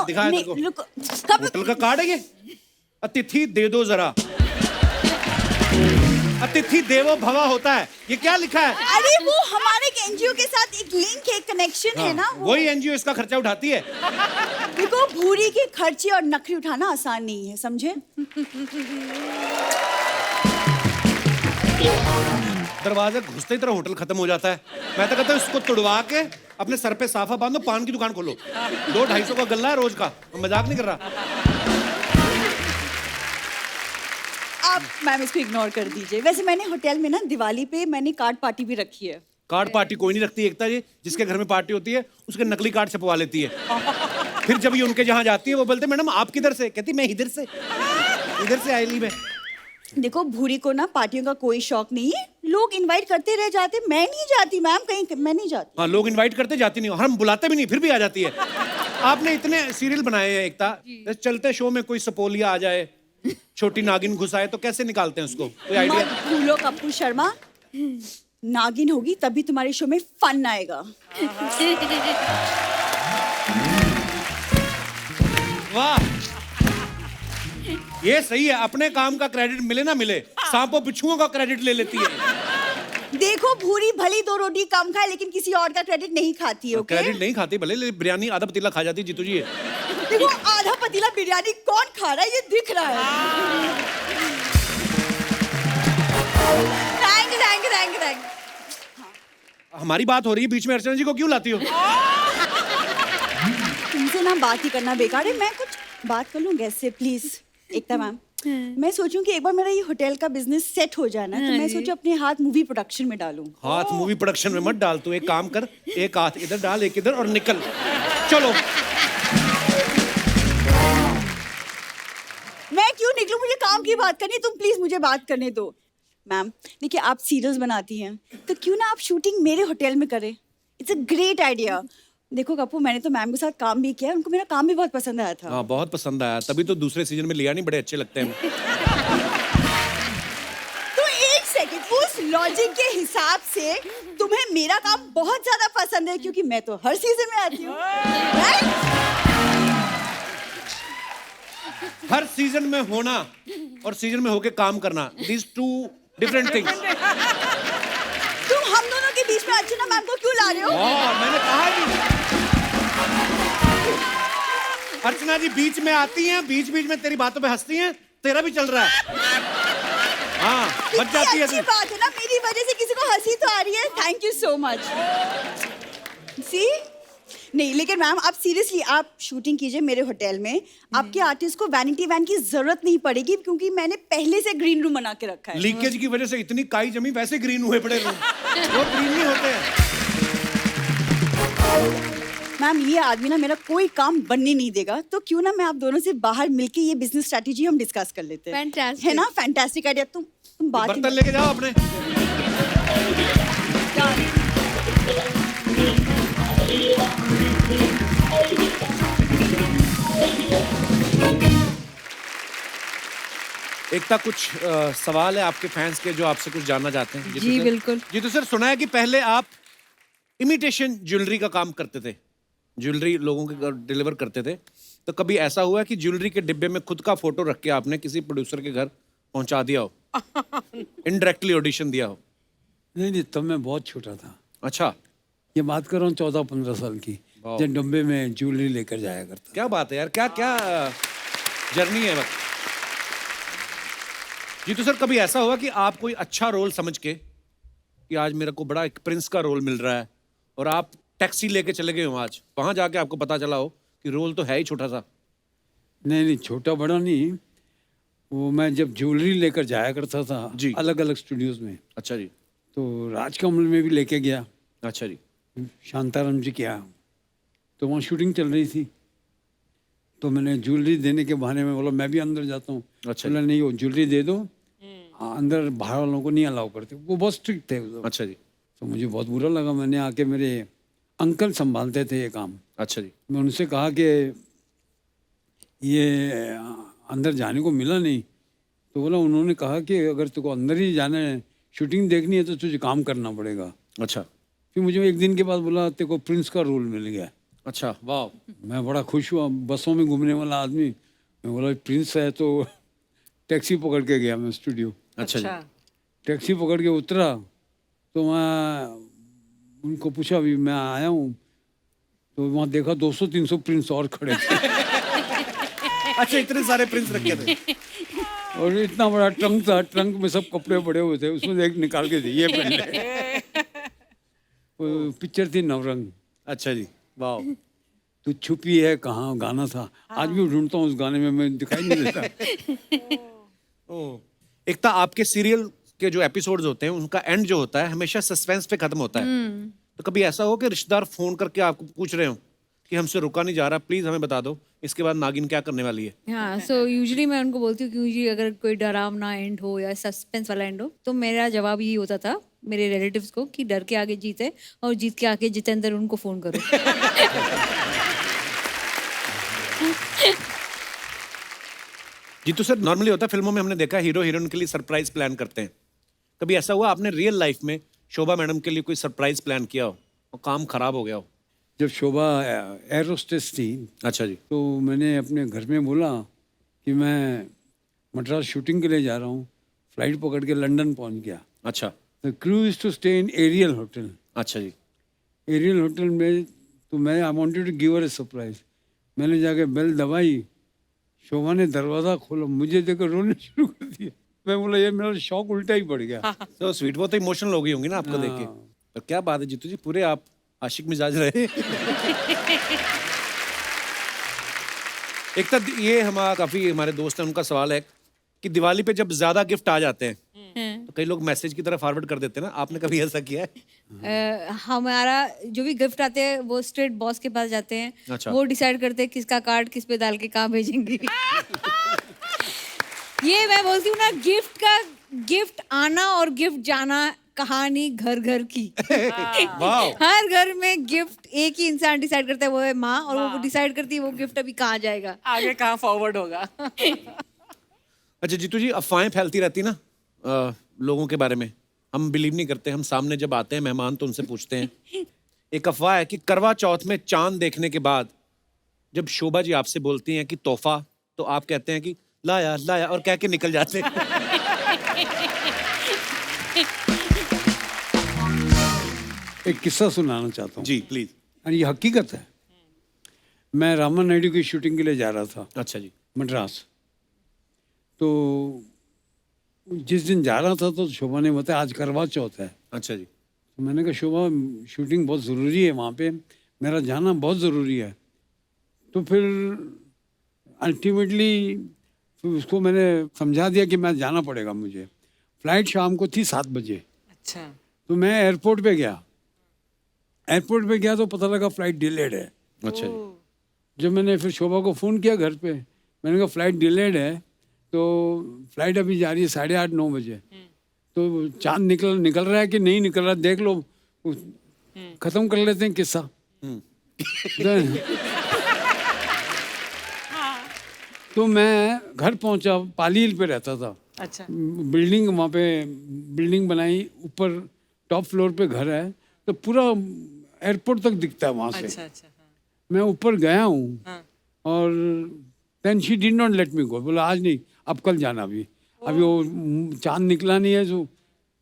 दिखाया तेरे को? होटल का कार्ड है ये? अतिथि दे दो जरा। अतिथि देवो भवा होता है, ये क्या लिखा है? अरे वो हमारे एक एनजीओ के साथ एक लिंक है, कनेक्शन है ना. वही एनजीओ इसका खर्चा उठाती है। देखो, भूरी के खर्चे और नखरी उठाना आसान नहीं है, समझे. दरवाजा घुसते ही तरह होटल खत्म हो जाता है। मैं तो कहता हूँ इसको तुड़वा के अपने सर पे साफा बांधो, पान की दुकान खोलो। 200-250 का गल्ला है रोज का, मजाक नहीं कर रहा। आप मैम इसको इग्नोर कर दीजिए. वैसे मैंने होटल में ना दिवाली पे मैंने कार्ड पार्टी भी रखी है. कार्ड पार्टी कोई नहीं रखती एकता जी, जिसके घर में पार्टी होती है उसके नकली कार्ड छपवा लेती है। फिर जब ये उनके जहाँ जाती है वो बोलते मैडम आप किधर से? कहती मैं इधर से, इधर से आई ली मैं। देखो, भूरी को ना पार्टियों का कोई शौक नहीं है. लोग इनवाइट करते रह जाते, मैं नहीं जाती मैम कहीं, मैं नहीं जाती. हाँ, लोग इनवाइट करते जाती नहीं, हम बुलाते भी नहीं फिर भी आ जाती है। आपने इतने सीरियल बनाए हैं एकता, चलते शो में कोई सपोलिया आ जाए, छोटी नागिन घुस आए तो कैसे निकालते हैं उसको? कोई आइडिया? मत भूलो कपूर शर्मा, नागिन होगी तभी तुम्हारे शो में फन आएगा. वाह, ये सही है। अपने काम का क्रेडिट मिले ना मिले, सांपों बिच्छुओं का क्रेडिट ले लेती है। देखो भूरी भली 2 रोटी कम खाए लेकिन किसी और का क्रेडिट नहीं खाती, ओके? क्रेडिट नहीं खाती भले, लेकिन बिरयानी आधा पतीला खा जाती जीतू जी। देखो आधा पतीला बिरयानी कौन खा रहा है, ये दिख रहा है। Thank thank thank thank. हमारी बात हो रही है, बीच में अर्चना जी को क्यों लाती हो? तुमसे ना बात ही करना बेकार है। मैं कुछ बात कर लूँ गेस्ट से प्लीज? एकता मैम, मैं सोचूं कि एक बार मेरा ये होटल का बिजनेस सेट हो जाए ना, तो मैं सोचूं अपने हाथ मूवी प्रोडक्शन में डालूं। हाथ मूवी प्रोडक्शन में मत डाल, तू एक काम कर, एक हाथ इधर डाल, एक इधर, और निकल। चलो। मैं क्यों निकलूं? मुझे काम की बात करनी है, तुम प्लीज मुझे बात करने दो। मैम देखिए, आप सीरियल्स बनाती हैं, तो क्यों ना आप शूटिंग मेरे होटल में करें? It's a great idea. देखो कपूर, मैंने तो मैम के साथ काम भी किया, उनको मेरा काम भी बहुत पसंद आया था। हाँ, बहुत पसंद आया, तभी तो दूसरे सीजन में लिया नहीं, बड़े अच्छे लगते हैं। तो एक सेकंड, उस लॉजिक के हिसाब से तुम्हें मेरा काम बहुत ज्यादा पसंद है, क्योंकि मैं तो हर सीजन में आती हूँ, राइट? हर सीजन में होना और सीजन में होके काम करना, these two different things। तुम हम दोनों के बीच में अर्चना मैम को क्यों ला रहे हो? मैंने कहा भी, अर्चना जी बीच में आती हैं, बीच बीच में तेरी बातों पे हंसती हैं, तेरा भी चल रहा है। हाँ, बच जाती है। अच्छी बात है ना, मेरी वजह से किसी को हंसी तो आ रही है। Thank you so much. सी नहीं, लेकिन मैम आप सीरियसली आप शूटिंग कीजिए मेरे होटल में। आपके आर्टिस्ट को वैनिटी वैन की जरूरत नहीं पड़ेगी, क्योंकि मैंने पहले से ग्रीन रूम बना के रखा है। लीकेज की वजह से इतनी काई जमी, वैसे ग्रीन हुए पड़े रूम, वो ग्रीन नहीं होते हैं। मैम ये आदमी ना मेरा कोई काम बनने नहीं देगा, तो क्यों ना मैं आप दोनों से बाहर मिलके ये बिजनेस स्ट्रेटेजी हम डिस्कस कर लेते हैं। Fantastic. है ना? Fantastic idea. तुम बात ही बर्तन लेके जाओ अपने। एकता, कुछ सवाल है आपके फैंस के जो आपसे कुछ जानना चाहते हैं? जी, बिल्कुल। जी तो सर, सुना है कि पहले आप इमिटेशन ज्वेलरी का काम करते थे, ज्वेलरी लोगों के घर डिलीवर करते थे, तो कभी ऐसा हुआ कि ज्वेलरी के डिब्बे में खुद का फोटो रख के आपने किसी प्रोड्यूसर के घर पहुंचा दिया हो, इनडायरेक्टली ऑडिशन दिया हो? नहीं, तब मैं बहुत छोटा था। अच्छा, ये बात कर रहा हूँ 14-15 साल की, वाह। जब डब्बे में ज्वेलरी लेकर जाया करता। क्या बात है यार, क्या क्या जर्नी है वक्त। जी तो सर, कभी ऐसा हुआ कि आप कोई अच्छा रोल समझ के कि आज मेरे को बड़ा एक प्रिंस का रोल मिल रहा है, और आप टैक्सी लेके चले गए हो, आज वहां जाके आपको पता चला हो कि रोल तो है ही छोटा सा? नहीं, छोटा बड़ा नहीं, वो मैं जब ज्वेलरी लेकर जाया करता था जी। अलग अलग स्टूडियोज में, अच्छा जी, तो राजकमल में भी लेके गया, अच्छा जी, शांताराम जी के यहाँ, तो वहाँ शूटिंग चल रही थी, तो मैंने ज्वेलरी देने के बहाने में बोला मैं भी अंदर जाता हूँ। अच्छा बोला नहीं, वो ज्वेलरी दे दो, अंदर बाहर वालों को नहीं अलाउ करते, वो बहुत स्ट्रिक्ट थे उस वक्त। अच्छा जी, तो मुझे बहुत बुरा लगा। मैंने आके, मेरे अंकल संभालते थे ये काम, अच्छा जी, मैं उनसे कहा कि ये अंदर जाने को मिला नहीं, तो बोला, उन्होंने कहा कि अगर तुझको अंदर ही जाना है, शूटिंग देखनी है, तो तुझे काम करना पड़ेगा। अच्छा, फिर मुझे एक दिन के बाद बोला तेरे को प्रिंस का रोल मिल गया। अच्छा, वाह, मैं बड़ा खुश हुआ, बसों में घूमने वाला आदमी, मैं बोला प्रिंस है, तो टैक्सी पकड़ के गया मैं स्टूडियो। अच्छा जी, टैक्सी पकड़ के उतरा, तो मैं उनको पूछा अभी मैं आया हूँ, तो वहाँ देखा 200-300 प्रिंस और खड़े थे। अच्छा, इतने सारे प्रिंस रखे थे, और इतना बड़ा ट्रंक था, ट्रंक में सब कपड़े पड़े हुए थे, उसमें एक निकाल के दिए पहन ले। वो पिक्चर थी नवरंग। अच्छा जी, वाह, तू छुपी है कहाँ गाना था, आज भी ढूंढता हूँ उस गाने में, मैं दिखाई नहीं देता। एकता, आपके सीरियल के जो एपिसोड्स होते हैं उनका एंड जो होता है हमेशा सस्पेंस पे खत्म होता है, तो कभी ऐसा हो कि रिश्तेदार फोन करके आपको पूछ रहे हो कि हमसे रुका नहीं जा रहा, प्लीज हमें बता दो इसके बाद नागिन क्या करने वाली है? हाँ, सो यूजुअली मैं उनको बोलती हूँ कि यूजुअली अगर कोई डरावना एंड हो या सस्पेंस वाला एंड हो, तो मेरा जवाब यही होता था मेरे रिलेटिव्स को कि डर के आगे जीत है, और जीत के आगे जितेंद्र उनको फोन करो। जी तो सर, नॉर्मली होता है फिल्मों में, हमने देखा हीरो हीरोइन के लिए सरप्राइज प्लान करते हैं, कभी ऐसा हुआ आपने रियल लाइफ में शोभा मैडम के लिए कोई सरप्राइज प्लान किया हो और काम खराब हो गया हो? जब शोभा एयर होस्टेस थी, अच्छा जी, तो मैंने अपने घर में बोला कि मैं मद्रास शूटिंग के लिए जा रहा हूँ, फ्लाइट पकड़ के लंदन पहुँच गया। अच्छा, the crew is to stay in Ariel hotel. अच्छा जी. एरियल होटल में तो मैं I wanted to give her a surprise. मैंने जाके बेल दबाई, शोभा ने दरवाज़ा खोला, मुझे देखकर रोने शुरू कर दिया. मैं बोला ये मेरा शौक उल्टा ही पड़ गया. So sweet. वो तो इमोशनल हो गई होंगी ना आपको देख के. तो क्या बात है जीतू जी, पूरे आप आशिक मिजाज रहे. एक तो ये काफी हमारे दोस्त हैं, उनका सवाल है कि दिवाली पे जब ज्यादा गिफ्ट आ जाते हैं तो कई लोग मैसेज की तरह फॉरवर्ड कर देते हैं ना, आपने कभी ऐसा किया है? हमारा जो भी गिफ्ट आते हैं वो स्ट्रेट बॉस के पास जाते हैं. अच्छा. वो डिसाइड करते हैं किसका कार्ड किस पे डाल के कहाँ भेजेंगे. ये मैं बोलती हूँ ना, गिफ्ट आना और गिफ्ट जाना कहानी घर घर की. हर घर में गिफ्ट एक ही इंसान डिसाइड करता है, वो है माँ, और वो डिसाइड करती है वो गिफ्ट अभी कहाँ जाएगा, आगे कहाँ फॉरवर्ड होगा. अच्छा जीतू जी, अफवाहें फैलती रहती ना लोगों के बारे में, हम बिलीव नहीं करते. हम सामने जब आते हैं मेहमान तो उनसे पूछते हैं. एक अफवाह है कि करवा चौथ में चांद देखने के बाद जब शोभा जी आपसे बोलती हैं कि तोहफा, तो आप कहते हैं कि लाया लाया और कह के निकल जाते हैं. एक किस्सा सुनाना चाहता हूँ. जी प्लीज. और ये हकीकत है. मैं रामा नायडू की शूटिंग के लिए जा रहा था अच्छा जी. मद्रास. तो जिस दिन जा रहा था तो शोभा ने बताया आज करवा चौथ है. अच्छा जी. तो मैंने कहा शोभा शूटिंग बहुत ज़रूरी है वहाँ पे, मेरा जाना बहुत ज़रूरी है. तो फिर अल्टीमेटली उसको मैंने समझा दिया कि मैं जाना पड़ेगा मुझे. फ्लाइट शाम को थी 7 बजे. अच्छा. तो मैं एयरपोर्ट पे गया. एयरपोर्ट पे गया तो पता लगा फ्लाइट डिलेड है. अच्छा जी. जब मैंने फिर शोभा को फ़ोन किया घर पे, मैंने कहा फ्लाइट डिलेड है, तो फ्लाइट अभी जा रही है 8:30-9 बजे. तो चांद निकल रहा है कि नहीं निकल रहा देख लो, ख़त्म कर लेते हैं किस्सा. तो मैं घर पहुंचा, पाली हिल पे रहता था. अच्छा. बिल्डिंग वहाँ पे बिल्डिंग बनाई, ऊपर टॉप फ्लोर पे घर है, तो पूरा एयरपोर्ट तक दिखता है वहाँ से. अच्छा. अच्छा. मैं ऊपर गया हूँ हाँ. और then she did not let me go. बोला आज नहीं, अब कल जाना. अभी वो चांद निकला नहीं है.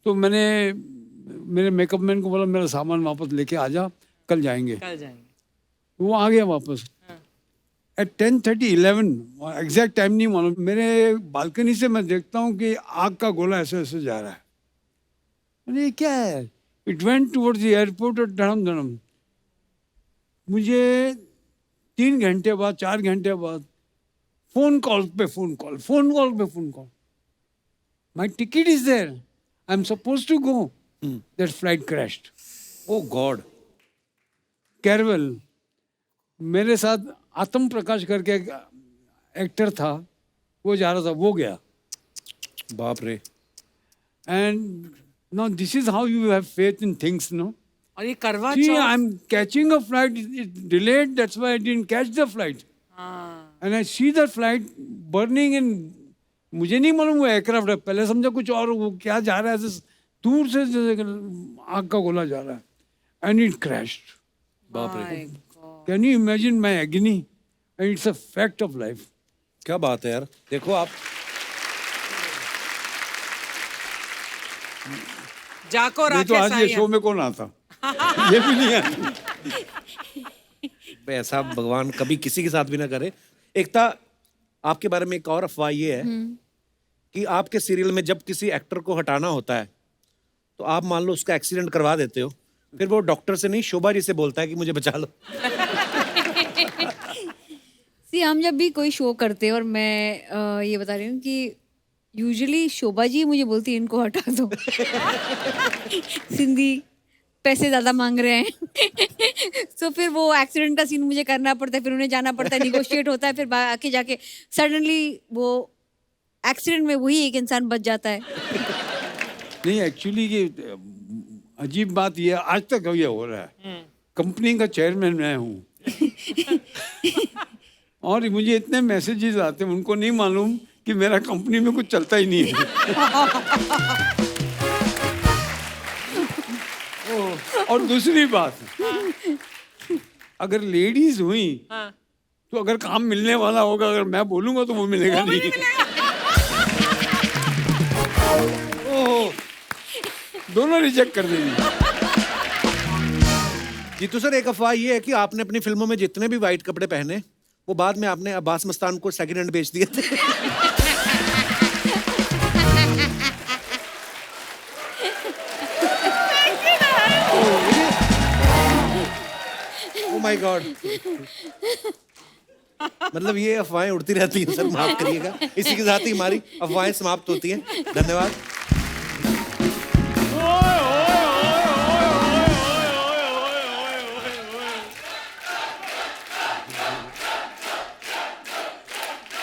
तो मैंने मेरे मेकअप मैन को बोला मेरा सामान वापस लेके आ जा, कल जाएंगे. कल जाएंगे. वो आ गया वापस. एट 10:30-11 एग्जैक्ट टाइम नहीं मालूम, मेरे बालकनी से मैं देखता हूँ कि आग का गोला ऐसे ऐसे जा रहा है. अरे ये क्या है? It went towards the airport और धड़म धड़म. मुझे 3 घंटे बाद 4 घंटे बाद फोन कॉल पे phone call. My ticket is there, I am suppose to go. That flight crashed. Oh god. Caravelle. मेरे साथ आत्म प्रकाश करके एक एक्टर था, वो जा रहा था, वो गया. बाप रे. And now this is how you have faith in things, no. और ये करवा See, Chauth. I'm catching a flight. It's delayed. That's why I didn't catch the flight. हाँ. And I see the flight burning in. मुझे नहीं मालूम वो aircraft है. पहले समझा कुछ और, वो क्या जा रहा है ऐसे दूर से जैसे आग का गोला जा रहा है. And it crashed. बाप रे. My God. Can you imagine my agony? And it's a fact of life. क्या बात है यार. देखो आप, जाको नहीं तो राकेश आज ये साईं. शो में कौन आता? ये भी नहीं है. ऐसा भगवान कभी किसी के साथ भी ना करे. एकता, आपके बारे में एक और अफवाह ये है कि आपके सीरियल में जब किसी एक्टर को हटाना होता है तो आप मान लो उसका एक्सीडेंट करवा देते हो, फिर वो डॉक्टर से नहीं शोभा जी से बोलता है कि मुझे बचा लो. सी हम जब भी कोई शो करते हैं, और मैं ये बता रही हूँ कि यूजुअली शोभा जी मुझे बोलती है इनको हटा दो. सिंधी पैसे ज़्यादा मांग रहे हैं. तो फिर वो एक्सीडेंट का सीन मुझे करना पड़ता है, फिर उन्हें जाना पड़ता है, निगोशिएट होता है, फिर आके जाके सडनली वो एक्सीडेंट में वही एक इंसान बच जाता है. नहीं एक्चुअली ये अजीब बात ये है, आज तक ये हो रहा है. कंपनी का चेयरमैन मैं हूँ. और मुझे इतने मैसेजेस आते हैं, उनको नहीं मालूम कि मेरा कंपनी में कुछ चलता ही नहीं है. और दूसरी बात, अगर लेडीज हुई तो अगर काम मिलने वाला होगा, अगर मैं बोलूंगा तो वो मिलेगा नहीं. दोनों रिजेक्ट कर देंगी। जीतू सर, एक अफवाह ये है कि आपने अपनी फिल्मों में जितने भी वाइट कपड़े पहने वो बाद में आपने अब्बास मस्तान को सेकंड हैंड बेच दिए थे। Oh my God. मतलब ये अफवाहें उड़ती रहती हैं सर, माफ करिएगा। इसी के साथ ही हमारी अफवाहें समाप्त होती हैं। धन्यवाद।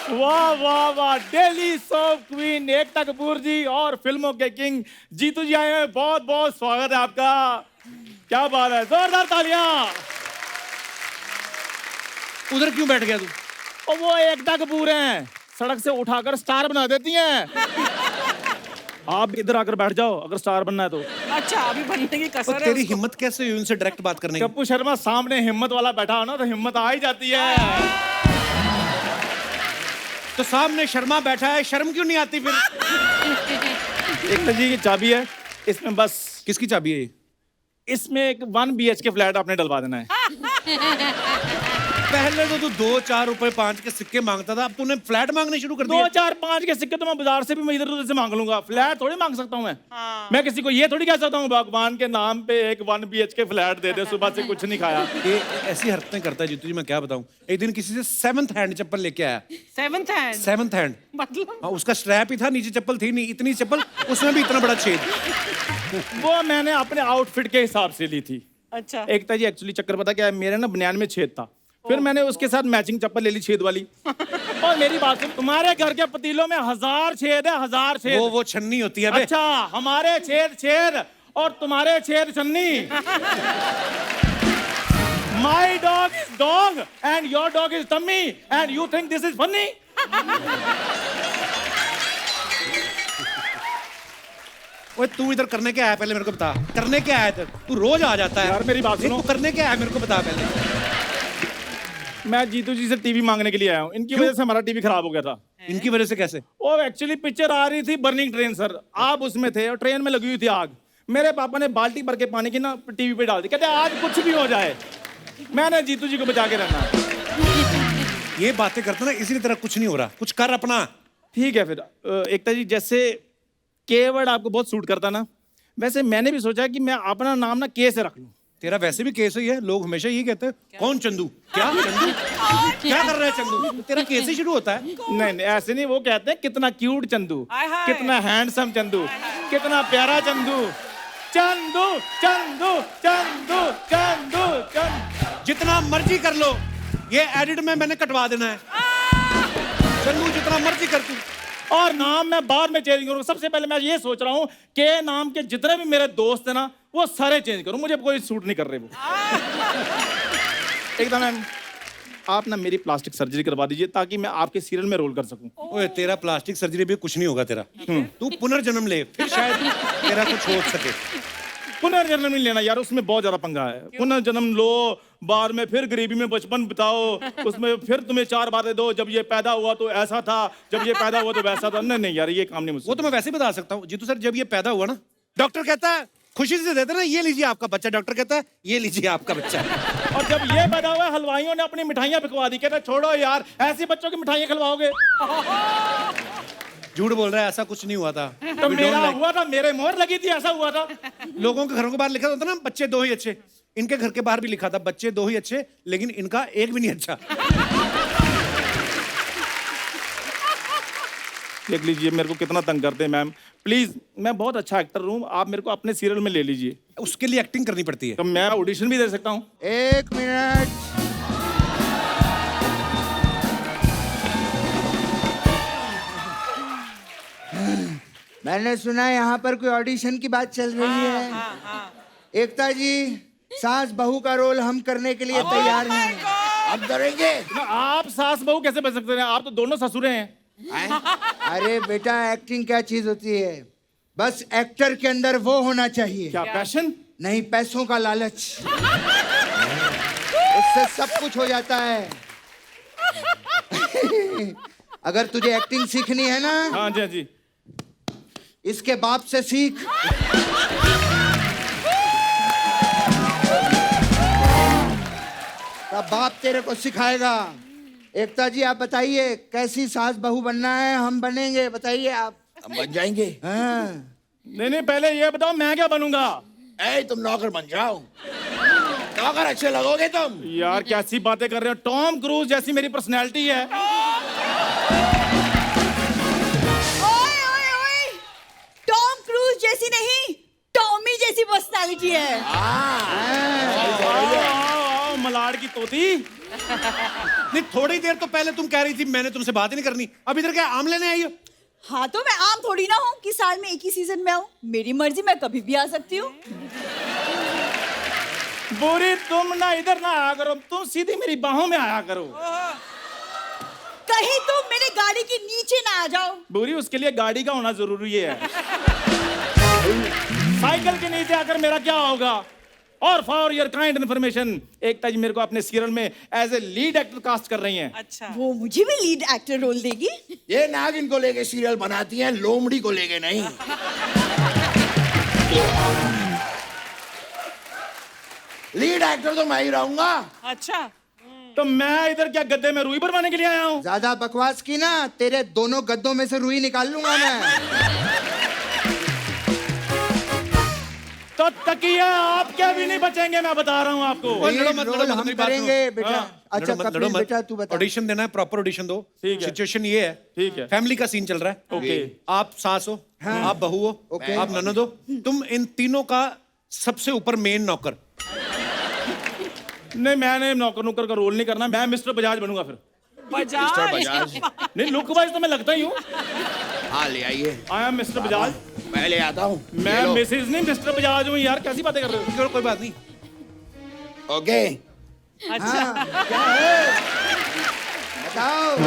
वाह वाह वाह, दिल्ली सॉफ्ट क्वीन एकता कपूर जी और फिल्मों के किंग जीतू जी आए हैं। बहुत बहुत स्वागत है आपका। क्या बात है, जोरदार तालियां। उधर क्यों बैठ गया तू? और वो एकता कपूर हैं, सड़क से उठाकर स्टार बना देती हैं। आप इधर आकर बैठ जाओ अगर स्टार बनना है तो। अच्छा, अभी बनने की कसर और है तेरी उसको। हिम्मत कैसे हुई उनसे डायरेक्ट बात करने की? कप्पू शर्मा सामने हिम्मत वाला बैठा हो ना तो हिम्मत आ ही जाती है। तो सामने शर्मा बैठा है, शर्म क्यों नहीं आती फिर? एकता जी की चाबी है, इसमें बस किसकी चाबी है ये? इसमें एक 1 BHK फ्लैट आपने डलवा देना है। पहले तो तू 2, 4 रुपए 5 के सिक्के मांगता था, अब तूने फ्लैट मांगने शुरू कर दिए। 2, 4, 5 के सिक्के तो मैं बाजार से भी मैं इधर उधर से मांग लूंगा, फ्लैट थोड़ी मांग सकता हूँ मैं। मैं किसी को ये थोड़ी कह सकता हूँ भगवान के नाम पे एक 1 BHK फ्लैट दे दे, सुबह से कुछ नहीं खाया। ये ऐसी हरकतें करता है जीतू जी, मैं क्या बताऊं। एक दिन किसी से 7th हैंड चप्पल लेके आया। 7th हैंड 7th हैंड, मतलब हाँ, उसका स्ट्रैप ही था, नीचे चप्पल थी नहीं, इतनी चप्पल, उसमें भी इतना बड़ा छेद। वो मैंने अपने आउटफिट के हिसाब से ली थी। अच्छा। एकता जी एक्चुअली चक्कर पता क्या है, मेरे ना बनियान में छेद था, फिर मैंने उसके साथ मैचिंग चप्पल ले ली छेद वाली। और मेरी बात सुन, तुम्हारे घर के पतीलों में 1000 छेद है, 1000 छेद। वो छन्नी होती है बे। अच्छा, हमारे छेद छेद और तुम्हारे छेद छन्नी। My dog is dog and your dog is tummy and you think this is funny? ओए तू इधर करने क्या आया पहले मेरे को बता। करने क्या आया इधर? तू रोज आ जाता है यार मेरी बात नहीं, सुनो। तू करने क्या आया मेरे को बता पहले। मैं जीतू जी से टीवी मांगने के लिए आया हूँ, इनकी वजह से हमारा टीवी खराब हो गया था। इनकी वजह से कैसे? वो एक्चुअली पिक्चर आ रही थी बर्निंग ट्रेन सर, आप उसमें थे और ट्रेन में लगी हुई थी आग। मेरे पापा ने बाल्टी भर के पानी की ना टीवी पे डाल दी, कहते आज कुछ भी हो जाए मैंने जीतू जी को बचा के रहना। ये बातें करता ना, इसी तरह कुछ नहीं हो रहा, कुछ कर अपना। ठीक है फिर एकता जी, जैसे के वर्ड आपको बहुत सूट करता ना, वैसे मैंने भी सोचा कि मैं अपना नाम ना के से रख लूं। तेरा वैसे भी केस ही है, लोग हमेशा यही कहते हैं कौन चंदू? क्या चंदू? क्या कर रहा है चंदू? तेरा केस ही शुरू होता है। नहीं नहीं ऐसे नहीं, वो कहते हैं कितना क्यूट चंदू, हाय हाय। कितना हैंडसम चंदू, कितना प्यारा चंदू, चंदू चंदू चंदू चंदू चंदू। जितना मर्जी कर लो, ये एडिट में मैंने कटवा देना है। चंदू जितना मर्जी कर तू। और नाम मैं बाद में चेंज करूँ। सबसे पहले मैं ये सोच रहा हूँ के नाम के जितने भी मेरे दोस्त हैं ना वो सारे चेंज करूँ, मुझे कोई सूट नहीं कर रहे वो। एकदम मैम, आप ना मेरी प्लास्टिक सर्जरी करवा दीजिए ताकि मैं आपके सीरियल में रोल कर सकूं। ओए तेरा प्लास्टिक सर्जरी भी कुछ नहीं होगा तेरा। तू पुनर्जन्म ले, फिर शायद तेरा कुछ हो सके। पुनर्जन्म नहीं लेना यार, उसमें बहुत ज्यादा पंगा है। पुनर्जन्म लो, बाद में फिर गरीबी में बचपन बिताओ, उसमें फिर तुम्हें 4 बातें दो, जब ये पैदा हुआ तो ऐसा था, जब ये पैदा हुआ तो वैसा था। नहीं नहीं यार, ये काम नहीं मुझसे। वो तो मैं वैसे ही बता सकता हूँ जीतू सर। जब ये पैदा हुआ ना, डॉक्टर कहता है खुशी से देते ना, ये लीजिए आपका बच्चा। डॉक्टर कहता है ये लीजिए आपका बच्चा। और जब ये पैदा हुआ, हलवाइयों ने अपनी मिठाइयाँ बिकवा दी, कहते छोड़ो यार, ऐसे बच्चों की मिठाइयाँ खिलवाओगे। झूठ बोल रहा है, ऐसा कुछ नहीं हुआ था। तो We don't मेरा like- हुआ था, मेरे मोहर लगी थी, ऐसा हुआ था। लोगों के घरों के बाहर लिखा होता ना बच्चे 2 ही अच्छे। इनके घर के बाहर भी लिखा था बच्चे 2 ही अच्छे, लेकिन इनका एक भी नहीं अच्छा। देख लीजिए मेरे को कितना तंग करते हैं मैम। प्लीज, मैं बहुत अच्छा एक्टर हूँ, आप मेरे को अपने सीरियल में ले लीजिए। उसके लिए एक्टिंग करनी पड़ती है। तो मैं ऑडिशन भी दे सकता हूँ। 1 मिनट। मैंने सुना यहाँ पर कोई ऑडिशन की बात चल रही है। एकता जी, सास बहू का रोल हम करने के लिए तैयार हैं। अब करेंगे। आप सास बहू कैसे बन सकते हैं? आप तो दोनों ससुरे हैं। अरे बेटा, एक्टिंग क्या चीज होती है? बस एक्टर के अंदर वो होना चाहिए। क्या पैशन? नहीं, पैसों का लालच। उससे सब कुछ हो जाता है। अगर तुझे एक्टिंग सीखनी है ना, हाँ जी हाँ जी। इसके बाप से सीख। तब बाप तेरे को सिखाएगा। एकता जी आप बताइए कैसी सास बहू बनना है, हम बनेंगे, बताइए आप। हम बन जाएंगे। हाँ। नहीं पहले ये बताओ मैं क्या बनूंगा। ए तुम नौकर बन जाओ, नौकर अच्छे लगोगे तुम। यार कैसी बातें कर रहे हो, टॉम क्रूज जैसी मेरी पर्सनैलिटी है। ओए ओए ओए, टॉम क्रूज जैसी नहीं, टॉमी जैसी पर्सनालिटी है। आओ, मलाड़ की तोती। नहीं, थोड़ी देर तो पहले तुम कह रही थी मैंने तुमसे बात ही नहीं करनी, अब इधर क्या आम लेने आई हो? हाँ तो मैं आम थोड़ी ना हूँ कि साल में एक ही सीजन में आऊँ। मेरी मर्जी, मैं कभी भी आ सकती हूँ। बुरी तुम ना इधर ना आया करो, तुम सीधी मेरी बाहों में आया करो। कहीं तुम मेरे गाड़ी के नीचे ना आ जाओ। बुरी उसके लिए गाड़ी का होना जरूरी है। साइकिल के नीचे आकर मेरा क्या होगा। और for your kind information, Ekta ji मेरे को अपने सीरियल में as a lead actor cast कर रही हैं। अच्छा, वो मुझे भी लीड एक्टर रोल देगी। ये नागिन को लेके सीरियल बनाती हैं, लोमड़ी को लेके नहीं। लीड एक्टर तो मैं ही रहूंगा। अच्छा। तो मैं इधर क्या गद्दे में रुई भरवाने के लिए आया हूँ? ज्यादा बकवास की ना, तेरे दोनों गद्दों में से रुई निकाल लूंगा मैं। तो तकिया आपके भी नहीं बचेंगे, मैं बता रहा हूँ आपको। रोल हम करेंगे बेटा। अच्छा कपिल बेटा तू बता। ऑडिशन देना है, प्रॉपर ऑडिशन दो। ठीक है। सिचुएशन ये है, ठीक है। फैमिली का सीन चल रहा है। ओके। आप सास हो, आप बहू हो, आप ननद हो, तुम इन तीनों का सबसे ऊपर मेन नौकर। नहीं मैंने नौकर नुकर का रोल नहीं करना, मैं मिस्टर बजाज बनूंगा फिर। मिस्टर बजाज। नहीं लुक वाइज तो मैं लगता ही हूँ। हाँ ले आइए, आई एम मिस्टर बजाज। मैं ले आता हूँ। मैं मिसेज नहीं मिस्टर बजाज हूँ। यार कैसी बातें कर रहे हो? चलो कोई बात नहीं। ओके अच्छा, क्या है बताओ।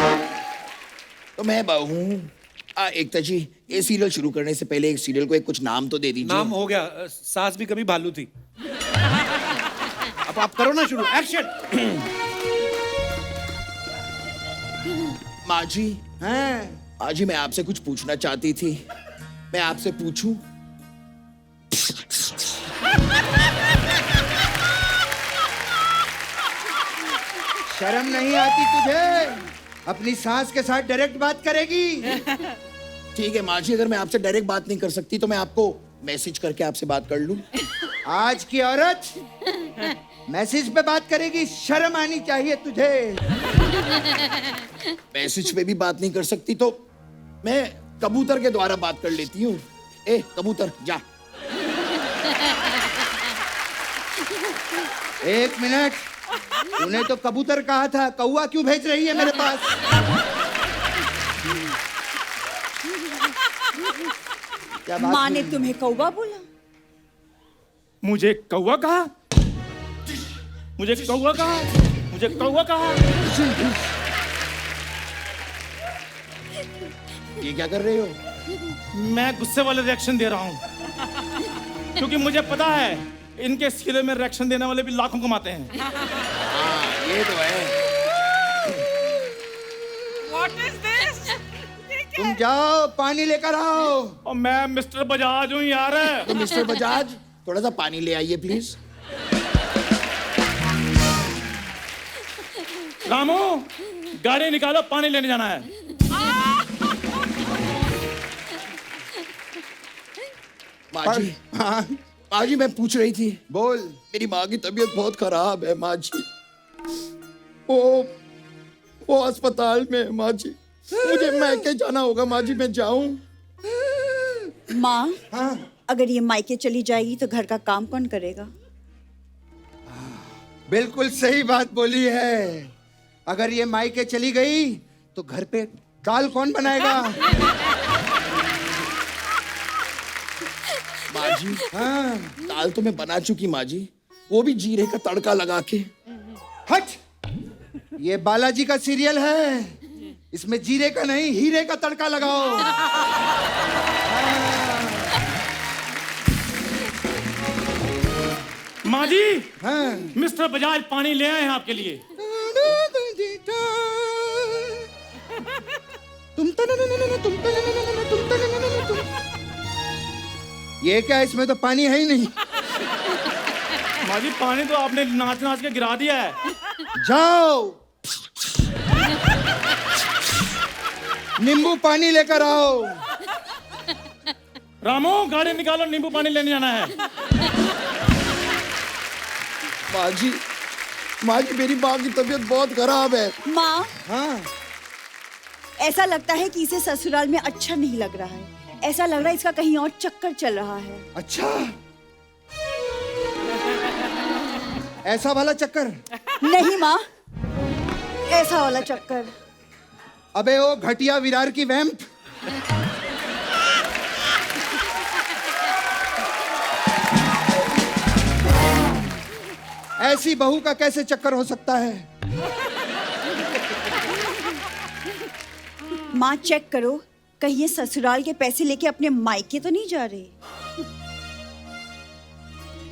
तो मैं बहू हूँ। एकता जी ये सीरियल शुरू करने से पहले एक सीरियल को एक कुछ नाम तो दे दीजिए। नाम हो गया, सास भी कभी भालू थी। अब आप करो ना शुरू, एक्शन। माँ जी, हैं? माँ जी मैं आपसे कुछ पूछना चाहती थी, मैं आपसे पूछूं? शर्म नहीं आती तुझे? अपनी सास के साथ डायरेक्ट बात करेगी। ठीक है माँ जी, अगर मैं आपसे डायरेक्ट बात नहीं कर सकती तो मैं आपको मैसेज करके आपसे बात कर लूं। आज की औरत मैसेज पे बात करेगी, शर्म आनी चाहिए तुझे। मैसेज पे भी बात नहीं कर सकती तो मैं कबूतर के द्वारा बात कर लेती हूँ। ए कबूतर जा। एक मिनट, तूने तो कबूतर कहा था, कौवा क्यों भेज रही है मेरे पास? क्या बात माँ हुई? ने तुम्हें कौवा बोला? मुझे कौवा कहा? मुझे कौवा कहा? मुझे कौवा कहा? ये क्या कर रहे हो? मैं गुस्से वाले रिएक्शन दे रहा हूँ क्योंकि मुझे पता है इनके सीरियल में रिएक्शन देने वाले भी लाखों कमाते हैं। हाँ ये तो है। What is this? तुम जाओ पानी लेकर आओ। और मैं मिस्टर बजाज हूँ यार। तो मिस्टर बजाज थोड़ा सा पानी ले आइए प्लीज। रामू गाड़ी निकालो, पानी लेने जाना है। माँ जी, हाँ माँ जी मैं पूछ रही थी, बोल। मेरी माँ की तबीयत बहुत खराब है माँ जी। वो अस्पताल में है माँ जी। मुझे मैके जाना होगा माँ जी, मैं जाऊं? माँ, हाँ अगर ये मायके चली जाएगी तो घर का काम कौन करेगा? बिल्कुल सही बात बोली है। अगर ये मायके चली गई तो घर पे दाल कौन बनाएगा? माँ जी हाँ दाल तो मैं बना चुकी माँ जी, वो भी जीरे का तड़का लगा के। हट, ये बालाजी का सीरियल है, इसमें जीरे का नहीं हीरे का तड़का लगाओ। माँ जी, हाँ मिस्टर बजाज पानी ले आए हैं आपके लिए। तुम ये क्या, इसमें तो पानी है ही नहीं। माँ जी पानी तो आपने नाच नाच के गिरा दिया है। जाओ नींबू पानी लेकर आओ। रामू गाड़ी निकालो, नींबू पानी लेने जाना है। माँ जी मेरी माँ की तबीयत बहुत खराब है। माँ, हाँ ऐसा लगता है कि इसे ससुराल में अच्छा नहीं लग रहा है। ऐसा लग रहा है इसका कहीं और चक्कर चल रहा है। अच्छा, ऐसा वाला चक्कर? नहीं माँ, ऐसा वाला चक्कर। अबे ओ घटिया विरार की वैम्प। ऐसी बहू का कैसे चक्कर हो सकता है? माँ चेक करो, कहीं ये ससुराल के पैसे लेके अपने मायके तो नहीं जा रही।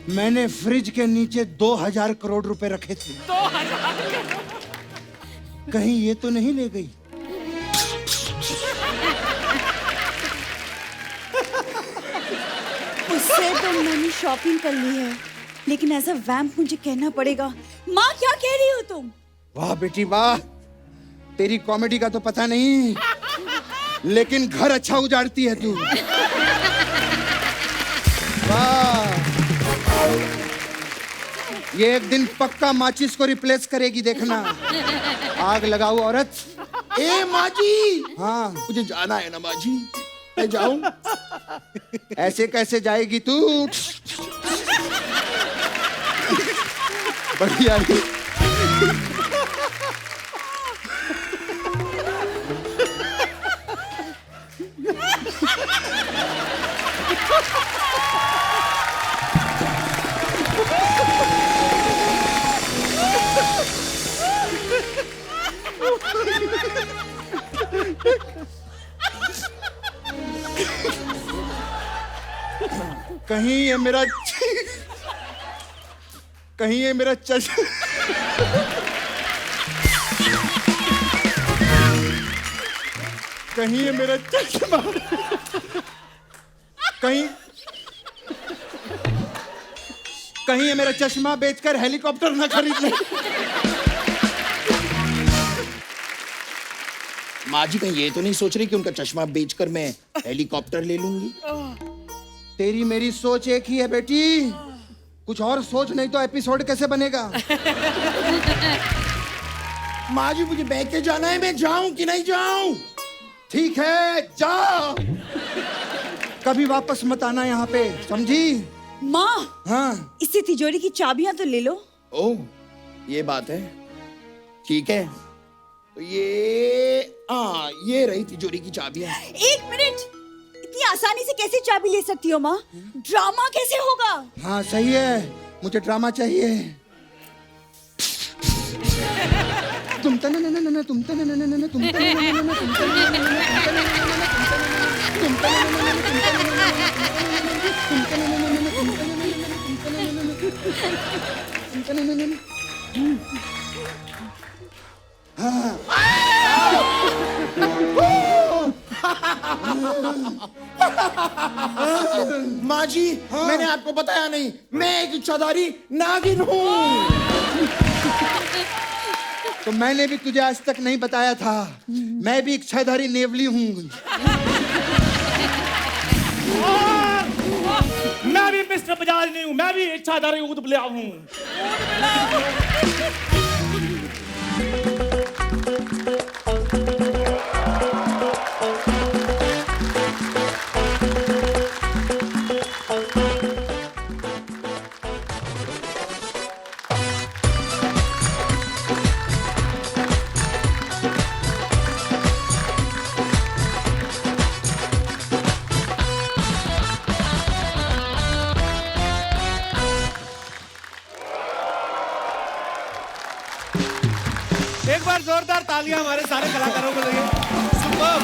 मैंने फ्रिज के नीचे 2000 करोड़ रुपए रखे थे। 2000 कहीं ये तो नहीं ले गई? उससे तो मैंने शॉपिंग कर ली है, लेकिन एज अ वैम्प मुझे कहना पड़ेगा। माँ क्या कह रही हो तुम? वाह बेटी वाह, तेरी कॉमेडी का तो पता नहीं, लेकिन घर अच्छा उजाड़ती है तू। वाह, ये एक दिन पक्का माचिस को रिप्लेस करेगी, देखना। आग लगाओ औरत। ए माँ जी, हाँ मुझे जाना है ना माँ जी, मैं जाऊं? ऐसे कैसे जाएगी तू? बढ़िया है। कहीं ये मेरा चश्मा कहीं ये मेरा चश्मा कहीं ये मेरा चश्मा बेचकर हेलीकॉप्टर ना खरीद ले। माँ जी कहीं ये तो नहीं सोच रही कि उनका चश्मा बेचकर मैं हेलीकॉप्टर ले लूंगी? तेरी मेरी सोच एक ही है बेटी, कुछ और सोच, नहीं तो एपिसोड कैसे बनेगा? माँ जी मुझे बैग के जाना है, मैं जाऊं कि नहीं जाऊं? ठीक है जा, कभी वापस मत आना यहाँ पे, समझी? माँ, हाँ इससे तिजोरी की चाबियां तो ले लो। ओह ये बात है, ठीक है। तो ये रही तिजोरी की चाबियां। एक मिनट, इतनी आसानी से कैसे चाबी ले सकती हो माँ? ड्रामा कैसे होगा? हाँ सही है, मुझे ड्रामा चाहिए। तुम तने न न न तुम तने न न न तुम तने न न न तुम तने न न न तुम तने न न न तुम तने न न न तुम तने न न। माँ जी मैंने आपको बताया नहीं, मैं एक इच्छाधारी नागिन हूँ। तो मैंने भी तुझे आज तक नहीं बताया था, मैं भी इच्छाधारी नेवली हूँ। मैं भी मिस्टर बजाज नहीं हूँ, मैं भी इच्छाधारी ऊद बुलाया हूँ। एक बार जोरदार तालियां हमारे सारे कलाकारों को लगे। Superb.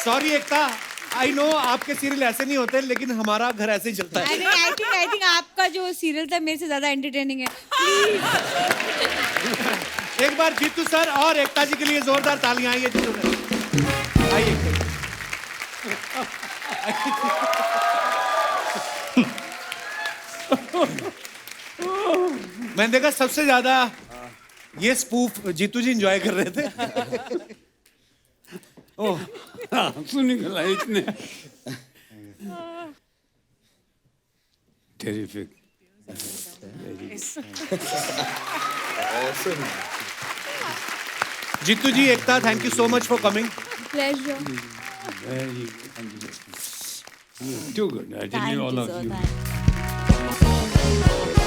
Sorry Ekta, I know आपके सीरियल ऐसे नहीं होते, लेकिन हमारा घर ऐसे ही चलता है। आई थिंक आपका जो सीरियल था मेरे से ज्यादा एंटरटेनिंग है। प्लीज एक बार जीतू सर और एकता जी के लिए जोरदार तालियां। आइए जीतू सर, आइए। मैंने देखा सबसे ज्यादा ये स्पूफ जीतू जी एंजॉय कर रहे थे. ओह आंसू निकला इतने. Terrific. Jeetu ji, Ekta, thank you so much for coming. Pleasure. Very too good. I tell Thank you all you, of sir. you. Thank you.